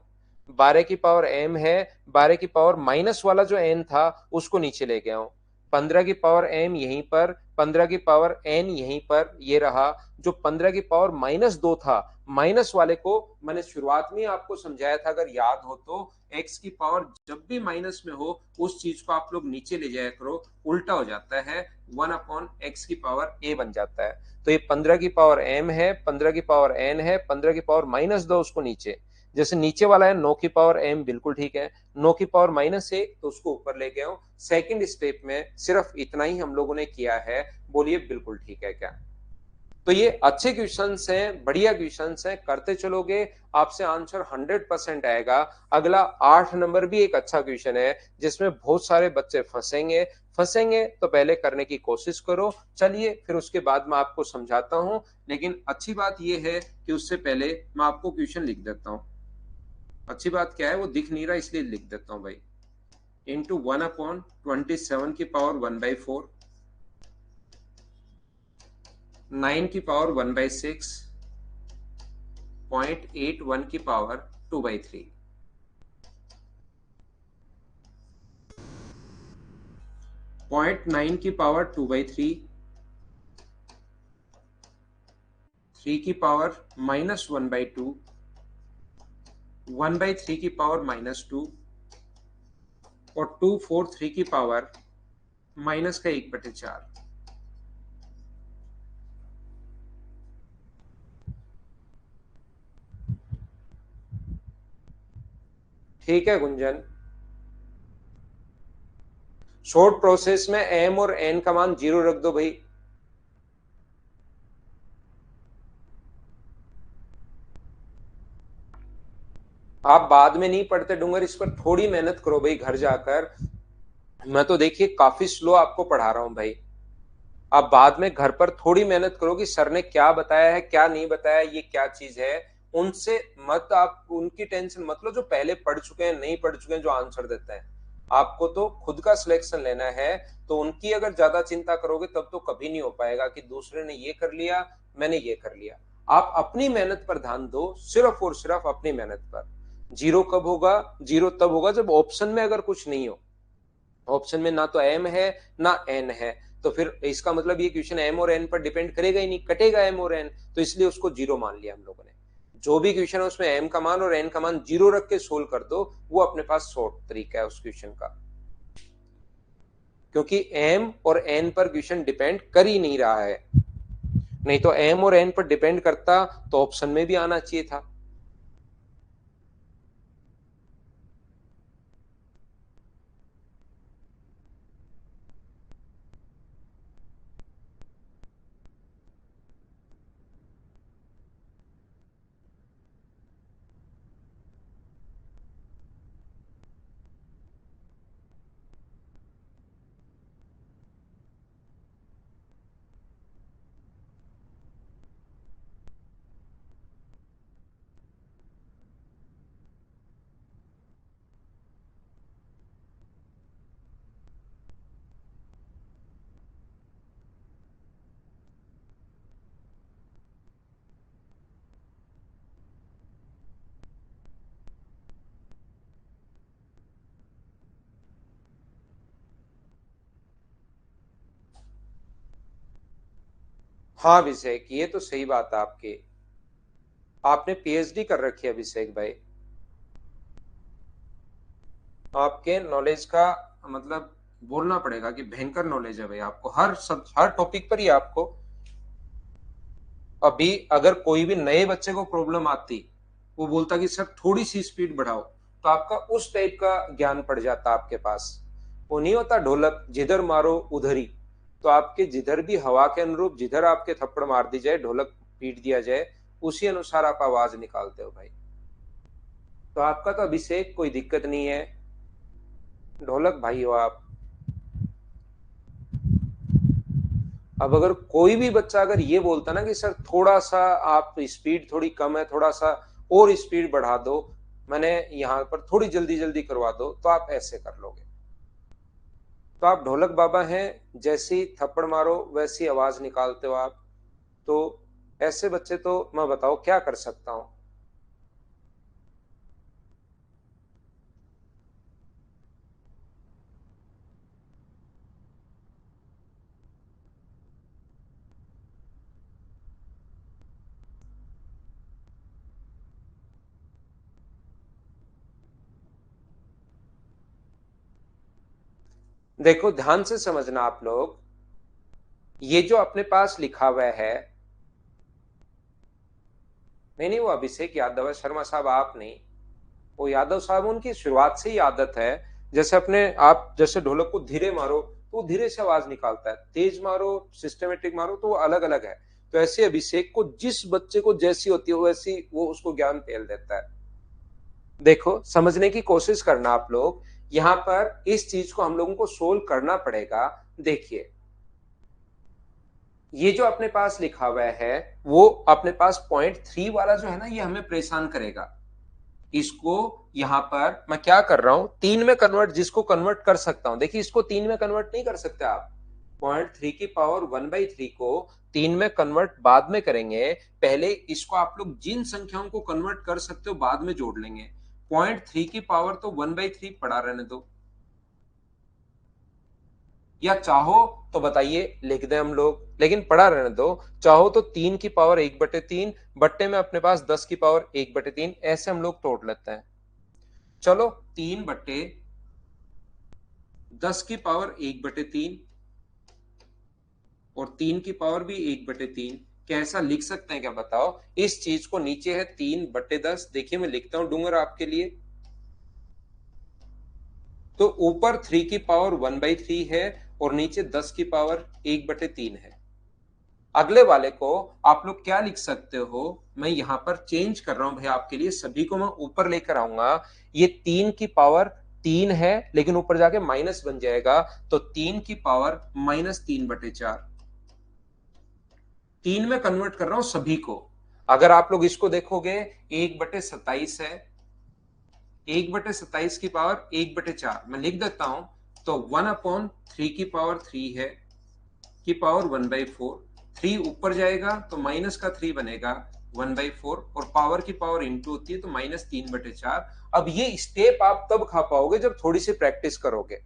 [SPEAKER 1] 12 की पावर m है, 12 की पावर माइनस वाला जो n था उसको नीचे लेके आऊं, 15 की पावर m यहीं पर, 15 की पावर n यहीं पर, ये रहा। जो 15 की पावर -2 था, माइनस वाले को मैंने शुरुआत में आपको समझाया था, अगर याद हो तो x की पावर जब भी माइनस में हो उस चीज को आप लोग नीचे ले जाया करो, उल्टा हो जाता है, 1/x की पावर a बन जाता है। तो ये 15 की पावर m है, 15 की पावर n है, 15 की पावर -2 उसको नीचे, जैसे नीचे वाला है 9 की पावर m बिल्कुल ठीक है, 9 की पावर -1 तो उसको ऊपर ले गया हूं। सेकंड स्टेप में सिर्फ इतना ही हम लोगों ने किया है, बोलिए बिल्कुल ठीक है क्या। तो ये अच्छे क्वेश्चंस हैं, बढ़िया क्वेश्चंस हैं, करते चलोगे आपसे आंसर 100% आएगा। अगला 8 नंबर भी एक अच्छा क्वेश्चन है जिसमें बहुत सारे बच्चे फंसेंगे, तो पहले करने की कोशिश करो। चलिए फिर उसके बाद मैं आपको समझाता हूं, लेकिन अच्छी बात यह है कि उससे पहले मैं आपको क्वेश्चन लिख देता हूं। अच्छी बात क्या है, वो दिख नहीं रहा इसलिए लिख देता हूं भाई। इंटू 1/27 की पावर 1/4, 9 की पावर 1/6, 0.81 की पावर 2/3, 0.9 की पावर 2/3, 3 की पावर -1/2, 1/3 की पावर -2 और 2/4 की पावर -1/4। ठीक है गुंजन, शॉर्ट प्रोसेस में m और n का मान जीरो रख दो भाई। आप बाद में नहीं पढ़ते डूंगर, इस पर थोड़ी मेहनत करो भाई घर जाकर। मैं तो देखिए काफी स्लो आपको पढ़ा रहा हूं भाई, आप बाद में घर पर थोड़ी मेहनत करो कि सर ने क्या बताया है क्या नहीं बताया, ये क्या चीज है, उनसे मत, आप उनकी टेंशन मत लो जो पहले पढ़ चुके हैं नहीं पढ़ चुके हैं जो आंसर देते हैं। आपको तो खुद का सिलेक्शन लेना है, तो उनकी अगर ज्यादा चिंता करोगे तब तो कभी नहीं हो पाएगा कि दूसरे ने ये कर लिया मैंने ये कर लिया। आप अपनी मेहनत पर ध्यान दो, सिर्फ और सिर्फ अपनी मेहनत पर। जीरो कब होगा? जीरो तब होगा जब ऑप्शन में अगर कुछ नहीं हो। ऑप्शन में ना तो एम है ना एन है, तो फिर इसका मतलब ये क्वेश्चन एम और एन पर डिपेंड करेगा ही नहीं, कटेगा एम और एन, तो इसलिए उसको जीरो मान लिया हम लोगों ने। जो भी क्वेश्चन है उसमें एम का मान और एन का मान जीरो रख के सोल्व कर दो, वो अपने पास शॉर्ट तरीका है उस क्वेश्चन का, क्योंकि एम और एन पर क्वेश्चन डिपेंड कर ही नहीं रहा है। नहीं तो एम और एन पर डिपेंड करता तो ऑप्शन में भी आना चाहिए था। हाँ अभिषेक, ये तो सही बात है आपकी। आपने पीएचडी कर रखी है अभिषेक भाई, आपके नॉलेज का मतलब बोलना पड़ेगा कि भयंकर नॉलेज है भाई आपको, हर टॉपिक पर ही आपको। अभी अगर कोई भी नए बच्चे को प्रॉब्लम आती, वो बोलता कि सर थोड़ी सी स्पीड बढ़ाओ, तो आपका उस टाइप का ज्ञान पड़ जाता आपके पास। वो नहीं होता ढोलक जिधर मारो उधर ही, तो आपके जिधर भी हवा के अनुरूप जिधर आपके थप्पड़ मार दी जाए, ढोलक पीट दिया जाए, उसी अनुसार आप आवाज निकालते हो भाई। तो आपका तो अभिषेक कोई दिक्कत नहीं है, ढोलक भाई हो आप। अब अगर कोई भी बच्चा अगर ये बोलता ना कि सर थोड़ा सा आप स्पीड थोड़ी कम है, थोड़ा सा और स्पीड बढ़ा दो, मैंने यहाँ पर थोड़ी जल्दी जल्दी करवा दो, तो आप ऐसे कर लोगे। तो आप ढोलक बाबा हैं, जैसी थप्पड़ मारो वैसी आवाज निकालते हो आप। तो ऐसे बच्चे तो मैं बताओ क्या कर सकता हूँ। देखो ध्यान से समझना आप लोग, ये जो अपने पास लिखा हुआ है, नहीं नहीं वो अभिषेक यादव है, शर्मा साहब आप नहीं। वो यादव साहब उनकी शुरुआत से ही आदत है, जैसे अपने आप जैसे ढोलक को धीरे मारो तो वो धीरे से आवाज निकालता है, तेज मारो सिस्टमेटिक मारो तो वो अलग अलग है। तो ऐसे अभिषेक को जिस बच्चे को जैसी होती है वैसी वो उसको ज्ञान पेल देता है। देखो समझने की कोशिश करना आप लोग, यहाँ पर इस चीज को हम लोगों को सोल्व करना पड़ेगा। देखिए ये जो अपने पास लिखा हुआ है, वो अपने पास .3 वाला जो है ना, ये हमें परेशान करेगा। इसको यहां पर मैं क्या कर रहा हूं, तीन में कन्वर्ट, जिसको कन्वर्ट कर सकता हूं। देखिए इसको तीन में कन्वर्ट नहीं कर सकते आप, .3 की पावर 1/3 को तीन में कन्वर्ट बाद में करेंगे। पहले इसको आप लोग जिन संख्याओं को कन्वर्ट कर सकते हो बाद में जोड़ लेंगे। .3 की पावर तो 1/3 पड़ा रहने दो, या चाहो तो बताइए लिख दें हम लोग, लेकिन पड़ा रहने दो। चाहो तो 3 की पावर 1/3, बट्टे में अपने पास 10 की पावर 1/3, ऐसे हम लोग तोड़ लेते हैं। चलो 3/10 की पावर 1/3 और 3 की पावर भी 1/3, क्या ऐसा लिख सकते हैं क्या बताओ? इस चीज को नीचे है 3/10, देखिए मैं लिखता हूं डूंगर आपके लिए। तो ऊपर 3 की पावर 1/3 है और नीचे 10 की पावर 1/3 है। अगले वाले को आप लोग क्या लिख सकते हो, मैं यहां पर चेंज कर रहा हूं भाई आपके लिए, सभी को मैं ऊपर लेकर आऊंगा। ये 3 की पावर 3 है लेकिन ऊपर जाके माइनस बन जाएगा, तो 3 की पावर -3/4। 3 में कन्वर्ट कर रहा हूं सभी को। अगर आप लोग इसको देखोगे 1/27 है, 1/27 की पावर 1/4 मैं लिख देता हूं। तो 1/3 की पावर 3 है, की पावर 1/4, 3 ऊपर जाएगा तो माइनस का 3 बनेगा 1/4 और पावर की पावर इंटू होती है तो -3/4। अब ये स्टेप आप तब खा पाओगे जब थोड़ी सी प्रैक्टिस करोगे।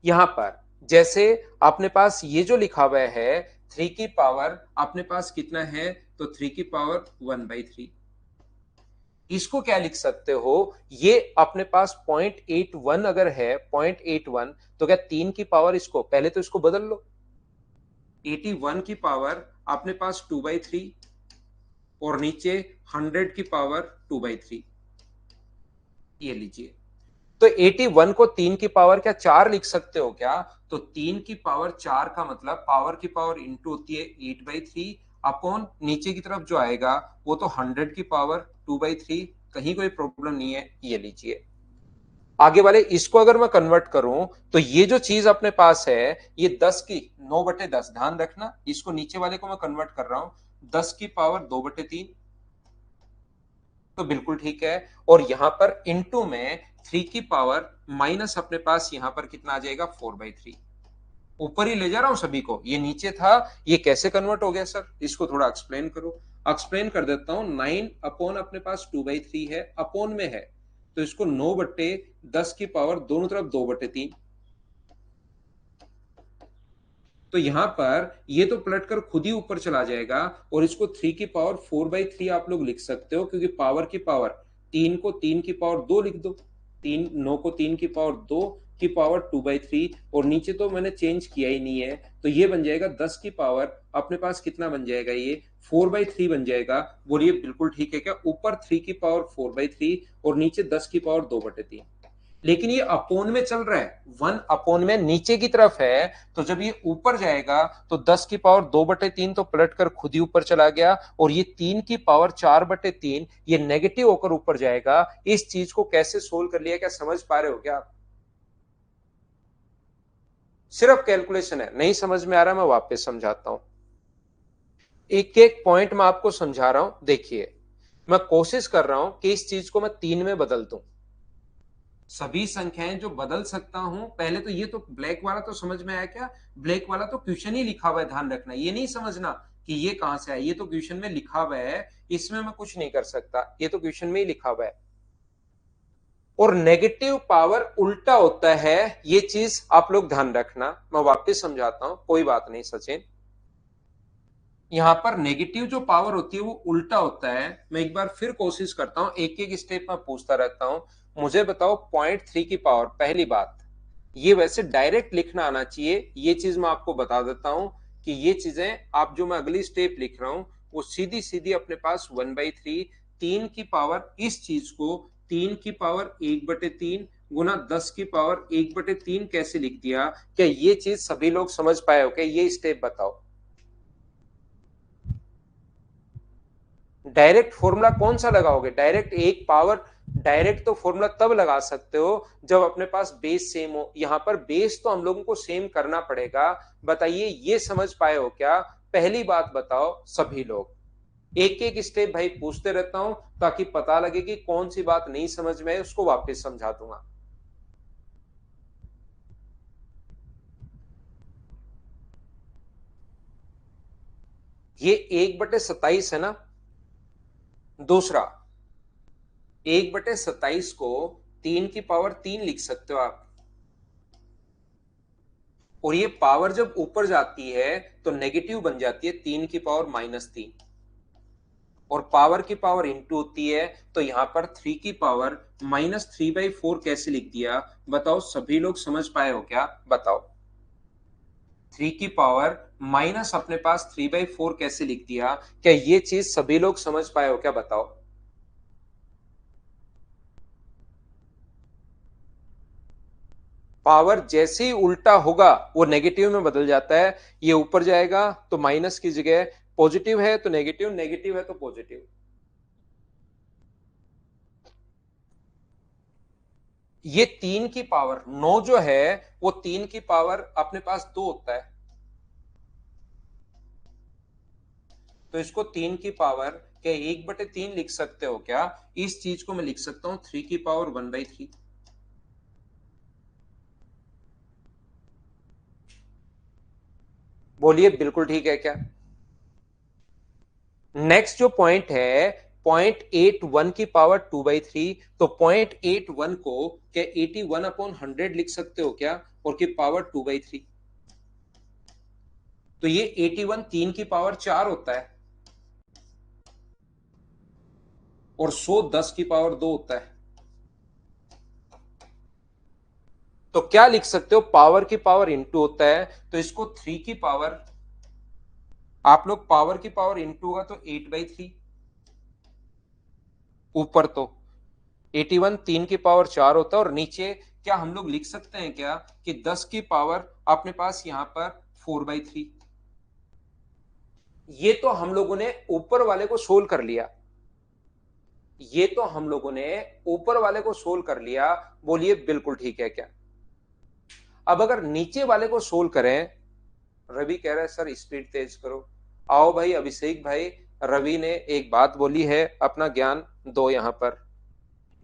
[SPEAKER 1] यहां पर जैसे आपने पास ये जो लिखा हुआ है 3 की पावर आपने पास कितना है, तो 3 की पावर 1/3। इसको क्या लिख सकते हो, ये अपने पास 0.81 अगर है 0.81, तो क्या 3 की पावर, इसको पहले तो इसको बदल लो, 81 की पावर अपने पास 2/3 और नीचे 100 की पावर 2/3, ये लीजिए। तो 81 को 3 की पावर क्या 4 लिख सकते हो क्या, तो 3 की पावर 4 का मतलब पावर की पावर इंटू होती है 8/3 अपॉन नीचे की तरफ जो आएगा वो तो 100 की पावर 2/3। कहीं कोई प्रॉब्लम नहीं है, ये लीजिए। आगे वाले इसको अगर मैं कन्वर्ट करूं तो ये जो चीज अपने पास है ये 10 की 9/10, ध्यान रखना इसको नीचे वाले को मैं कन्वर्ट कर रहा हूं 10 की पावर 2/3, तो बिल्कुल ठीक है। और यहां पर इंटू में 3 की पावर माइनस अपने पास यहां पर कितना आ जाएगा 4/3। ऊपर ही ले जा रहा हूं सभी को, ये नीचे था, ये कैसे कन्वर्ट हो गया सर, इसको थोड़ा एक्सप्लेन करो। एक्सप्लेन कर देता हूं। 9 अपॉन अपने पास 2/3 है, अपॉन में है तो इसको 9/10 की पावर दोनों तरफ 2/3। तो यहां पर ये तो पलट कर खुद ही ऊपर चला जाएगा और इसको 3 की पावर 4/3 आप लोग लिख सकते हो, क्योंकि पावर की पावर 3 को 3 की पावर 2 लिख दो, 9 को 3 की पावर 2 की पावर 2/3 और नीचे तो मैंने चेंज किया ही नहीं है, तो ये बन जाएगा 10 की पावर अपने पास कितना बन जाएगा, ये 4/3 बन जाएगा। बोलिए बिल्कुल ठीक है क्या, ऊपर 3 की पावर 4/3 और नीचे 10 की पावर 2/3। लेकिन ये अपोन में चल रहा है, 1 अपॉन में नीचे की तरफ है, तो जब ये ऊपर जाएगा तो 10 की पावर 2/3 तो पलट कर खुद ही ऊपर चला गया और ये 3 की पावर 4/3 ये नेगेटिव होकर ऊपर जाएगा। इस चीज को कैसे सोल्व कर लिया, क्या समझ पा रहे हो क्या आप? सिर्फ कैलकुलेशन है, नहीं समझ में आ रहा मैं वापस समझाता हूं। एक एक पॉइंट मैं आपको समझा रहा हूं, देखिए मैं कोशिश कर रहा हूं कि इस चीज को मैं 3 में बदल दूं। सभी संख्याएं जो बदल सकता हूं, पहले तो ये तो ब्लैक वाला तो समझ में आया क्या, ब्लैक वाला तो क्वेश्चन ही लिखा हुआ है, ध्यान रखना, ये नहीं समझना कि ये कहां से आया, ये तो क्वेश्चन में लिखा हुआ है, इसमें मैं कुछ नहीं कर सकता, ये तो क्वेश्चन में ही लिखा हुआ है। और नेगेटिव पावर उल्टा होता है, ये चीज आप लोग ध्यान रखना, मैं वापस समझाता हूं, कोई बात नहीं सचिन। यहां पर नेगेटिव जो पावर होती है वो उल्टा होता है। मैं एक बार फिर कोशिश करता हूं, एक एक स्टेप में पूछता रहता हूं। मुझे बताओ 0.3 की पावर, पहली बात ये वैसे डायरेक्ट लिखना आना चाहिए, ये चीज मैं आपको बता देता हूं कि ये चीजें आप जो मैं अगली स्टेप लिख रहा हूं वो सीधी सीधी अपने पास 1/3, 3 की पावर, इस चीज को 3 की पावर 1/3 गुना 10 की पावर 1/3 कैसे लिख दिया, क्या ये चीज सभी लोग समझ पाए हो क्या, ये स्टेप बताओ। डायरेक्ट फॉर्मूला कौन सा लगाओगे, डायरेक्ट एक पावर, डायरेक्ट तो फॉर्मूला तब लगा सकते हो जब अपने पास बेस सेम हो, यहां पर बेस तो हम लोगों को सेम करना पड़ेगा। बताइए ये समझ पाए हो क्या, पहली बात बताओ सभी लोग। एक एक स्टेप भाई पूछते रहता हूं ताकि पता लगे कि कौन सी बात नहीं समझ में है, उसको वापस समझा दूंगा। ये 1/27 है ना। दूसरा 1/27 को 3 की पावर 3 लिख सकते हो आप, और ये पावर जब ऊपर जाती है तो नेगेटिव बन जाती है 3 की पावर -3, और पावर की पावर इंटू होती है, तो यहां पर 3 की पावर -3/4 कैसे लिख दिया, बताओ सभी लोग समझ पाए हो क्या, बताओ। 3 की पावर माइनस अपने पास 3/4 कैसे लिख दिया, क्या ये चीज सभी लोग समझ पाए हो क्या, बताओ। पावर जैसे ही उल्टा होगा वो नेगेटिव में बदल जाता है, ये ऊपर जाएगा तो माइनस की जगह पॉजिटिव है तो नेगेटिव, नेगेटिव है तो पॉजिटिव। ये 3 की पावर 9 जो है वो 3 की पावर अपने पास 2 होता है, तो इसको 3 की पावर क्या 1/3 लिख सकते हो क्या, इस चीज को मैं लिख सकता हूं 3 की पावर 1/3। बोलिए बिल्कुल ठीक है क्या? नेक्स्ट जो पॉइंट है, 0.81 की पावर 2/3, तो 0.81 को क्या 81/100 लिख सकते हो क्या, और की पावर 2/3? तो ये 81 3 की पावर 4 होता है, और 100 10 की पावर 2 होता है। तो क्या लिख सकते हो, पावर की पावर इंटू होता है, तो इसको 3 की पावर, आप लोग पावर की पावर इंटू होगा तो 8/3, ऊपर तो 81 3 की पावर 4 होता है, और नीचे क्या हम लोग लिख सकते हैं क्या कि 10 की पावर अपने पास यहां पर 4/3। ये तो हम लोगों ने ऊपर वाले को सोल्व कर लिया, ये तो हम लोगों ने ऊपर वाले को सोल्व कर लिया। बोलिए बिल्कुल ठीक है क्या? अब अगर नीचे वाले को सोल्व करें, रवि कह रहा है सर स्पीड तेज करो। आओ भाई अभिषेक भाई, रवि ने एक बात बोली है, अपना ज्ञान दो यहां पर।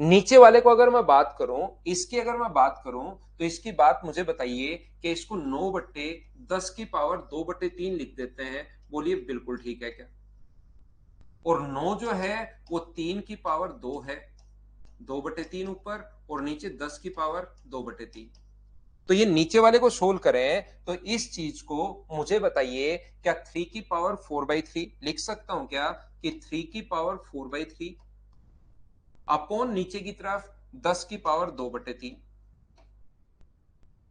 [SPEAKER 1] नीचे वाले को अगर मैं बात करूं, इसकी अगर मैं बात करूं, तो इसकी बात मुझे बताइए कि इसको 9/10 की पावर 2/3 लिख देते हैं। बोलिए बिल्कुल ठीक है क्या? और 9 जो है वो 3 की पावर 2 है, 2/3 ऊपर, और नीचे 10 की पावर 2/3। तो ये नीचे वाले को सोल्व करें, तो इस चीज को मुझे बताइए, क्या 3 की पावर 4/3 लिख सकता हूं क्या, कि 3 की पावर 4/3 अपॉन नीचे की तरफ 10 की पावर 2/3।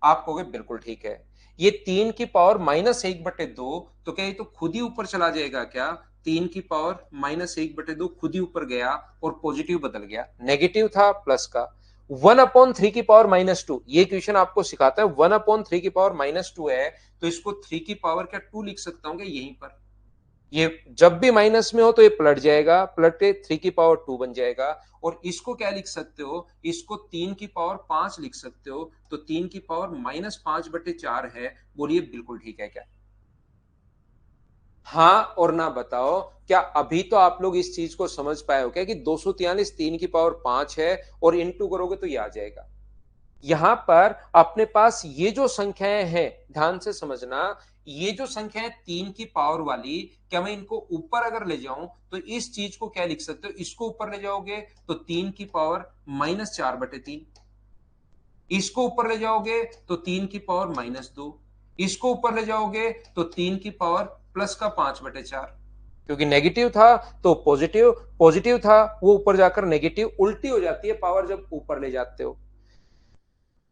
[SPEAKER 1] आप कहोगे बिल्कुल ठीक है। ये 3 की पावर -1/2, तो क्या ये तो खुद ही ऊपर चला जाएगा क्या? 3 की पावर -1/2 खुद ही ऊपर गया, और पॉजिटिव बदल गया, नेगेटिव था प्लस का। 1/3 की पावर -2, ये क्वेश्चन आपको सिखाता है 1/3 की पावर -2 है, तो इसको 3 की पावर क्या 2 लिख सकता हूँ क्या यहीं पर? ये जब भी माइनस में हो तो ये पलट जाएगा, पलट के 3 की पावर 2 बन जाएगा। और इसको क्या लिख सकते हो, इसको 3 की पावर 5 लिख सकते हो, तो 3 की पावर -5/4 है। बोलिए बिल्कुल ठीक है क्या? हाँ और ना बताओ, क्या अभी तो आप लोग इस चीज को समझ पाए हो क्या कि 243 3 की पावर 5 है, और इंटू करोगे तो ये आ जाएगा। यहां पर अपने पास ये जो संख्याएं हैं, ध्यान से समझना, ये जो संख्याएं 3 की पावर वाली, क्या मैं इनको ऊपर अगर ले जाऊं तो इस चीज को क्या लिख सकते हो, इसको ऊपर ले जाओगे तो 3 की पावर -4/3, इसको ऊपर ले जाओगे तो 3 की पावर -2, इसको ऊपर ले जाओगे तो 3 की पावर प्लस का 5/4, क्योंकि नेगेटिव था तो पॉजिटिव, पॉजिटिव था वो ऊपर जाकर नेगेटिव, उल्टी हो जाती है पावर जब ऊपर ले जाते हो।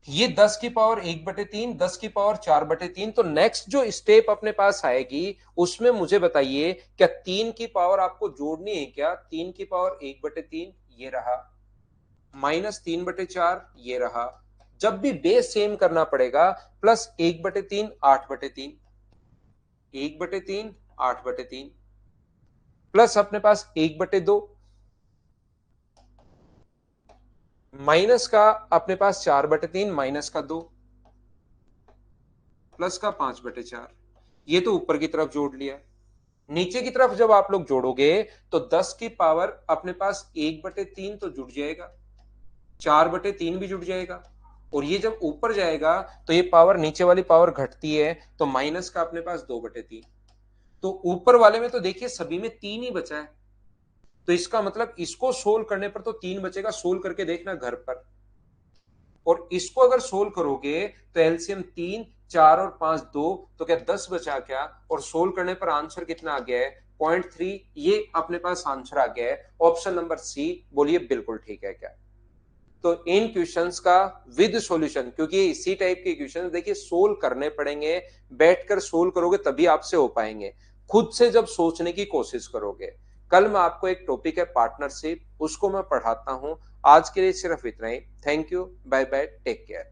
[SPEAKER 1] ये 10 की पावर 1/3, 10 की पावर 4/3, तो नेक्स्ट जो स्टेप अपने पास आएगी, उसमें मुझे बताइए, क्या 3 की पावर आपको जोड़नी है क्या? 3 की पावर 1/3 ये रहा, -3/4 ये रहा, जब भी बेस सेम करना पड़ेगा, प्लस 1/3 8/3, 1/3 8/3, प्लस अपने पास 1/2, माइनस का अपने पास 4/3 -2, प्लस का 5/4, ये तो ऊपर की तरफ जोड़ लिया। नीचे की तरफ जब आप लोग जोड़ोगे, तो 10 की पावर अपने पास 1/3 तो जुड़ जाएगा, 4/3 भी जुड़ जाएगा, और ये जब ऊपर जाएगा तो ये पावर, नीचे वाली पावर घटती है, तो माइनस का अपने पास 2/3। तो ऊपर वाले में तो देखिए सभी में 3 ही बचा है, तो इसका मतलब इसको सोल्व करने पर तो 3 बचेगा, सोल्व करके देखना घर पर। और इसको अगर सोल्व करोगे तो एलसीएम 3, 4 और 5 2, तो क्या 10 बचा क्या? और सोल्व करने पर आंसर कितना आ गया है? 0.3, ये अपने पास आंसर आ गया है, ऑप्शन नंबर सी। बोलिए बिल्कुल ठीक है क्या? तो इन क्वेश्चंस का विद सॉल्यूशन, क्योंकि इसी टाइप के क्वेश्चंस देखिए सोल्व करने पड़ेंगे, बैठकर सोल्व करोगे तभी आपसे हो पाएंगे, खुद से जब सोचने की कोशिश करोगे। कल मैं आपको एक टॉपिक है पार्टनरशिप, उसको मैं पढ़ाता हूं। आज के लिए सिर्फ इतना ही। Thank you, bye bye, take care.